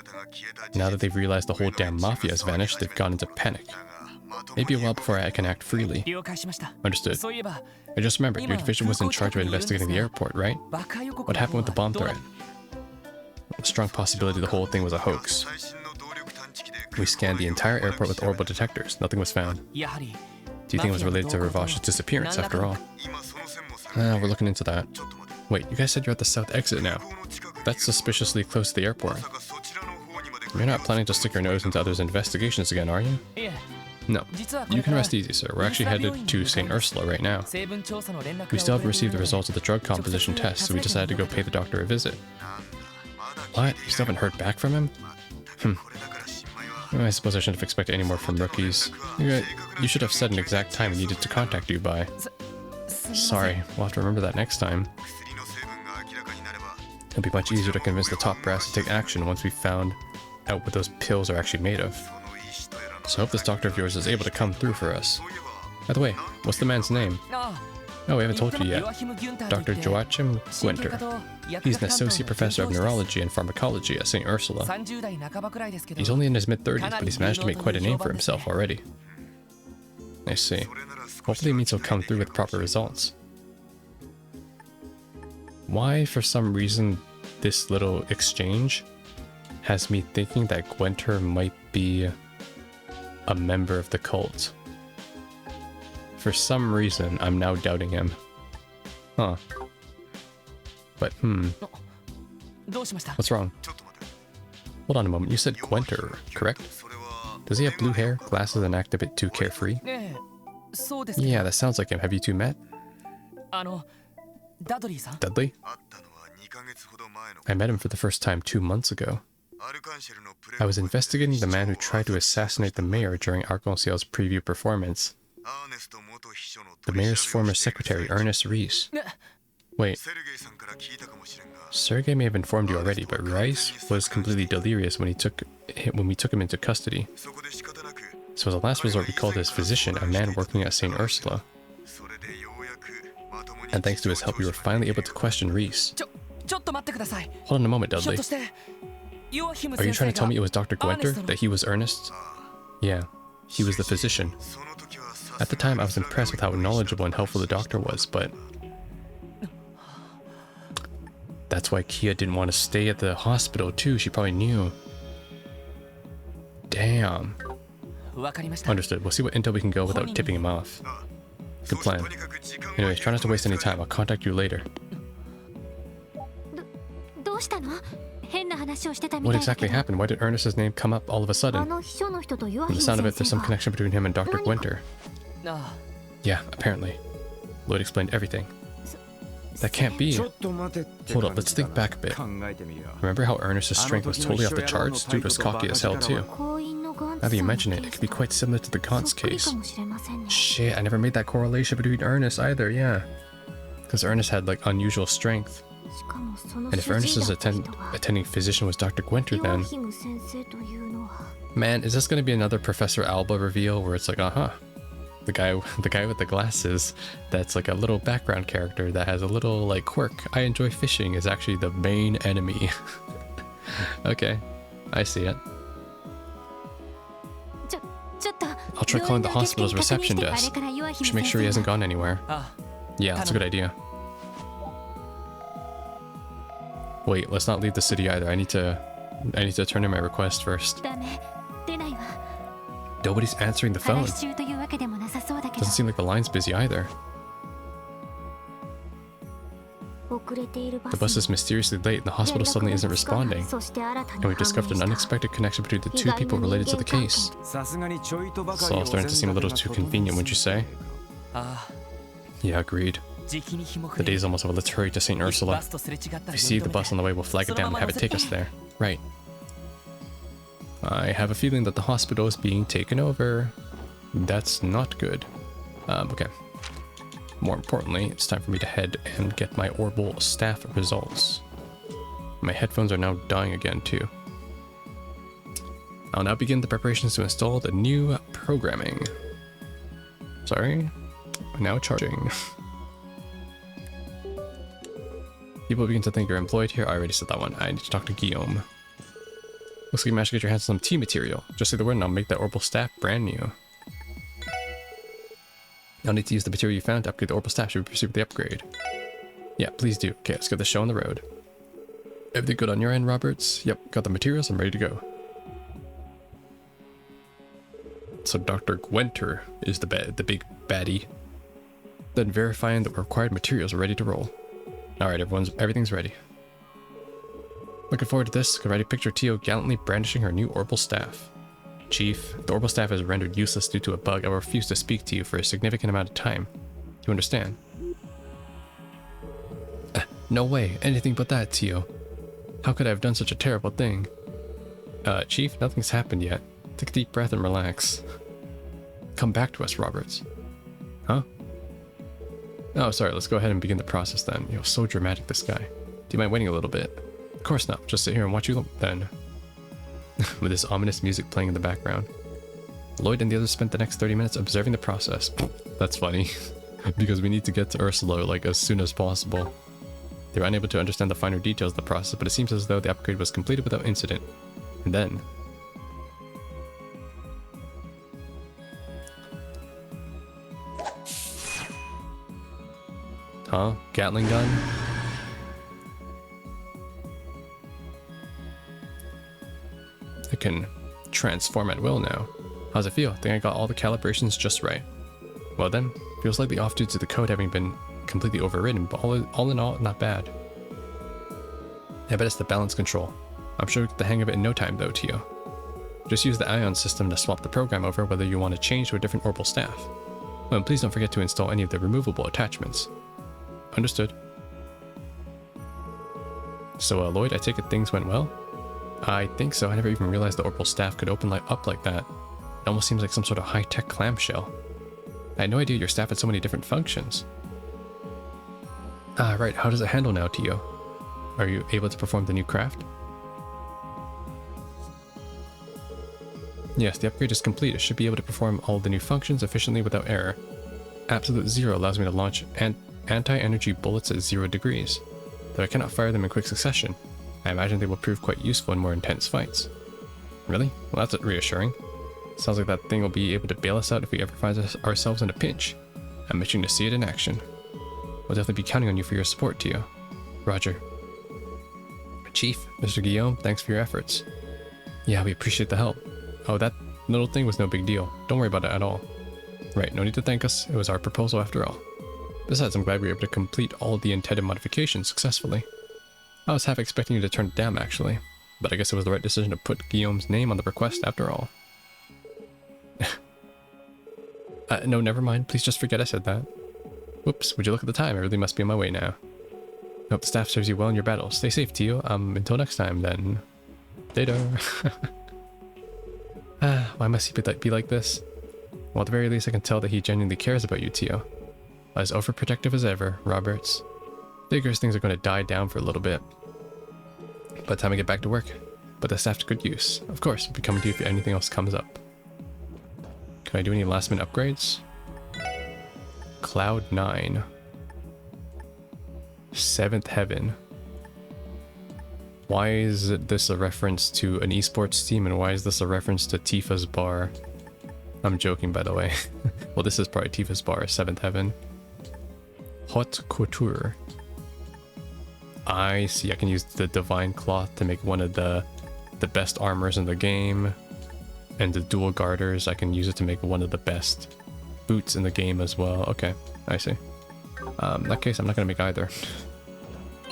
Speaker 1: Now that they've realized the whole damn mafia has vanished, they've gone into panic. Maybe a while before I can act freely. Understood. I just remembered, your division was in charge of investigating the airport, right? What happened with the bomb threat? A strong possibility the whole thing was a hoax. We scanned the entire airport with orbital detectors. Nothing was found. Do you think it was related to Ravash's disappearance after all? We're looking into that. Wait, you guys said you're at the south exit now. That's suspiciously close to the airport. You're not planning to stick your nose into others' investigations again, are you? No. You can rest easy, sir. We're actually headed to St. Ursula right now. We still haven't received the results of the drug composition test, so we decided to go pay the doctor a visit. What? You still haven't heard back from him? I suppose I shouldn't have expected any more from rookies. You should have said an exact time we needed to contact you by. Sorry, we'll have to remember that next time. It'll be much easier to convince the top brass to take action once we've found out what those pills are actually made of. So I hope this doctor of yours is able to come through for us. By the way, what's the man's name? Oh, we haven't told you yet. Dr. Joachim Gwenter. He's an associate professor of neurology and pharmacology at St. Ursula. He's only in his mid-30s, but he's managed to make quite a name for himself already. I see. Hopefully it means he'll come through with proper results. Why, for some reason, this little exchange has me thinking that Gwenter might be a member of the cult. For some reason, I'm now doubting him. Huh. But, What's wrong? Hold on a moment, you said Gwenter, correct? Does he have blue hair, glasses, and act a bit too carefree? Yeah, that sounds like him. Have you two met? Dudley? I met him for the first time 2 months ago. I was investigating the man who tried to assassinate the mayor during Arc-en-Ciel's preview performance. The mayor's former secretary, Ernest Reese. Wait. Sergei may have informed you already, but Rice was completely delirious when we took him into custody. So as a last resort, we called his physician, a man working at St. Ursula. And thanks to his help, we were finally able to question Reese. Hold on a moment, Dudley. Are you trying to tell me it was Dr. Gwenter? That he was Ernest? Yeah, he was the physician. At the time, I was impressed with how knowledgeable and helpful the doctor was, but... That's why Kia didn't want to stay at the hospital too, she probably knew. Damn. Understood, we'll see what intel we can go without tipping him off. Good plan. Anyways, try not to waste any time, I'll contact you later. What exactly happened? Why did Ernest's name come up all of a sudden? From the sound of it, there's some connection between him and Dr. Gwenter. Yeah, apparently. Lloyd explained everything. That can't be. Hold up, let's think back a bit. Remember how Ernest's strength was totally off the charts? Dude was cocky as hell too. Now that you mention it, it could be quite similar to the Gaunt's case. Shit, I never made that correlation between Ernest either, yeah. Because Ernest had like unusual strength. And if Ernest's attending physician was Dr. Gwenter, then... Man, is this going to be another Professor Alba reveal where it's like, the guy with the glasses that's like a little background character that has a little like quirk. I enjoy fishing is actually the main enemy. Okay, I see it. I'll try calling the hospital's reception desk. Should make sure he hasn't gone anywhere. Yeah, that's a good idea. Wait, let's not leave the city either. I need to turn in my request first. Nobody's answering the phone. Doesn't seem like the line's busy either. The bus is mysteriously late and the hospital suddenly isn't responding. And we've discovered an unexpected connection between the two people related to the case. It's all starting to seem a little too convenient, wouldn't you say? Yeah, agreed. The day's almost over. Let's hurry to St. Ursula. If you see the bus on the way, we'll flag it down and have it take us there. Right. I have a feeling that the hospital is being taken over. That's not good. Okay. More importantly, it's time for me to head and get my Orbital staff results. My headphones are now dying again too. I'll now begin the preparations to install the new programming. Sorry. Now charging. People begin to think you're employed here. I already said that one. I need to talk to Guillaume. Looks like you managed to get your hands on some T material. Just say the word and I'll make that Orbital staff brand new. I'll need to use the material you found to upgrade the Orbital staff. Should we proceed with the upgrade? Yeah, please do. Okay, let's get the show on the road. Everything good on your end, Roberts? Yep, got the materials. I'm ready to go. So Dr. Gwenter is the big baddie. Then verifying that the required materials are ready to roll. Alright, everything's ready. Looking forward to this. Can already picture Tio gallantly brandishing her new Orbital staff. Chief, the Orbital staff is rendered useless due to a bug. I will refuse to speak to you for a significant amount of time. You understand? No way. Anything but that, Tio. How could I have done such a terrible thing? Chief, nothing's happened yet. Take a deep breath and relax. Come back to us, Roberts. Huh? Oh, sorry. Let's go ahead and begin the process then. You're so dramatic, this guy. Do you mind waiting a little bit? Of course not. Just sit here and watch you then. With this ominous music playing in the background. Lloyd and the others spent the next 30 minutes observing the process. That's funny. Because we need to get to Ursula like as soon as possible. They were unable to understand the finer details of the process, but it seems as though the upgrade was completed without incident. And then... Huh? Gatling gun? I can transform at will now. How's it feel? Think I got all the calibrations just right. Well then, feels like the off due to the code having been completely overridden, but all in all, not bad. I bet it's the balance control. I'm sure we'll get the hang of it in no time though, Tio. Just use the Ion system to swap the program over whether you want to change to a different Orbital staff. Oh, and please don't forget to install any of the removable attachments. Understood. So Lloyd, I take it things went well? I think so. I never even realized the orbital staff could open up like that. It almost seems like some sort of high-tech clamshell. I had no idea your staff had so many different functions. Ah, right. How does it handle now, Tio? Are you able to perform the new craft? Yes, the upgrade is complete. It should be able to perform all the new functions efficiently without error. Absolute Zero allows me to launch anti-energy bullets at 0 degrees, though I cannot fire them in quick succession. I imagine they will prove quite useful in more intense fights. Really? Well, that's reassuring. Sounds like that thing will be able to bail us out if we ever find ourselves in a pinch. I'm itching to see it in action. We'll definitely be counting on you for your support, Tio. Roger. Chief, Mr. Guillaume, thanks for your efforts. Yeah, we appreciate the help. Oh, that little thing was no big deal. Don't worry about it at all. Right, no need to thank us. It was our proposal after all. Besides, I'm glad we were able to complete all the intended modifications successfully. I was half expecting you to turn it down, actually. But I guess it was the right decision to put Guillaume's name on the request after all. No, never mind. Please just forget I said that. Whoops, would you look at the time? I really must be on my way now. Hope the staff serves you well in your battle. Stay safe, Tio. Until next time, then. Later. Why must he be like this? Well, at the very least, I can tell that he genuinely cares about you, Tio. As overprotective as ever, Roberts. Figures things are going to die down for a little bit. By the time I get back to work. But the staff to good use. Of course, I'll be coming to you if anything else comes up. Can I do any last minute upgrades? Cloud 9. 7th Heaven. Why is this a reference to an esports team, and why is this a reference to Tifa's bar? I'm joking, by the way. Well, this is probably Tifa's bar, 7th Heaven. Haute Couture. I see, I can use the Divine Cloth to make one of the best armors in the game. And the Dual Garters, I can use it to make one of the best boots in the game as well. Okay, I see. In that case, I'm not going to make either.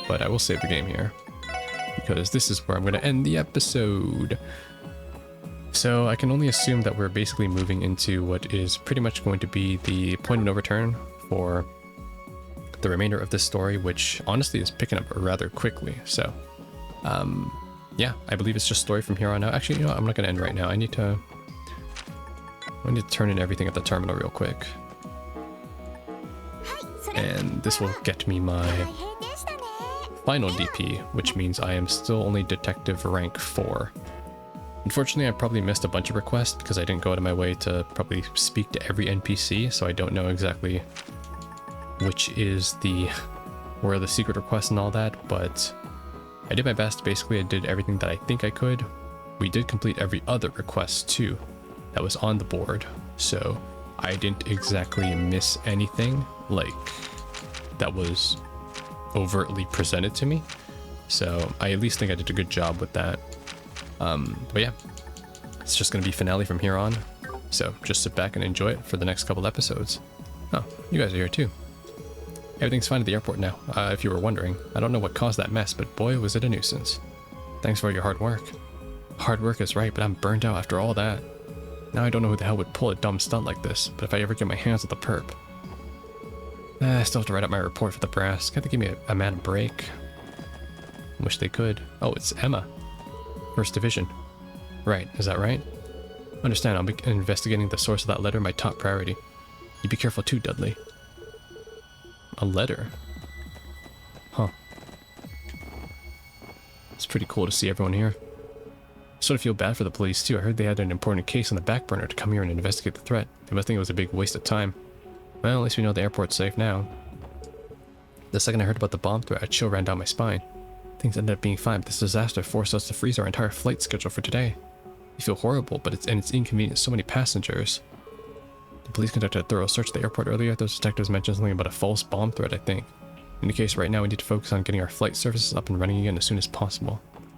Speaker 1: But I will save the game here, because this is where I'm going to end the episode. So I can only assume that we're basically moving into what is pretty much going to be the point of no return for the remainder of this story, which honestly is picking up rather quickly. So, yeah, I believe it's just story from here on out. Actually, you know what? I'm not going to end right now. I need to turn in everything at the terminal real quick. And this will get me my final DP, which means I am still only detective rank 4. Unfortunately, I probably missed a bunch of requests because I didn't go out of my way to probably speak to every NPC, so I don't know exactly which is where the secret requests and all that, but I did my best. Basically, I did everything that I think I could. We did complete every other request too that was on the board, so I didn't exactly miss anything like that was overtly presented to me, so I at least think I did a good job with that. But yeah, it's just gonna be finale from here on, so just sit back and enjoy it for the next couple episodes. Oh, you guys are here too. Everything's fine at the airport now, if you were wondering. I don't know what caused that mess, but boy was it a nuisance. Thanks for your hard work. Hard work is right, but I'm burnt out after all that. Now I don't know who the hell would pull a dumb stunt like this, but if I ever get my hands on the perp. I still have to write up my report for the brass. Can't they give me a man a break? Wish they could. Oh, it's Emma. First Division. Right, is that right? Understand, I'll be investigating the source of that letter my top priority. You be careful too, Dudley. A letter? Huh. It's pretty cool to see everyone here. I sort of feel bad for the police too. I heard they had an important case on the back burner to come here and investigate the threat. They must think it was a big waste of time. Well, at least we know the airport's safe now. The second I heard about the bomb threat, a chill ran down my spine. Things ended up being fine, but this disaster forced us to freeze our entire flight schedule for today. You feel horrible, but it's inconvenient so many passengers. The police conducted a thorough search of the airport earlier. Those detectives mentioned something about a false bomb threat, I think. In the case right now, we need to focus on getting our flight services up and running again as soon as possible.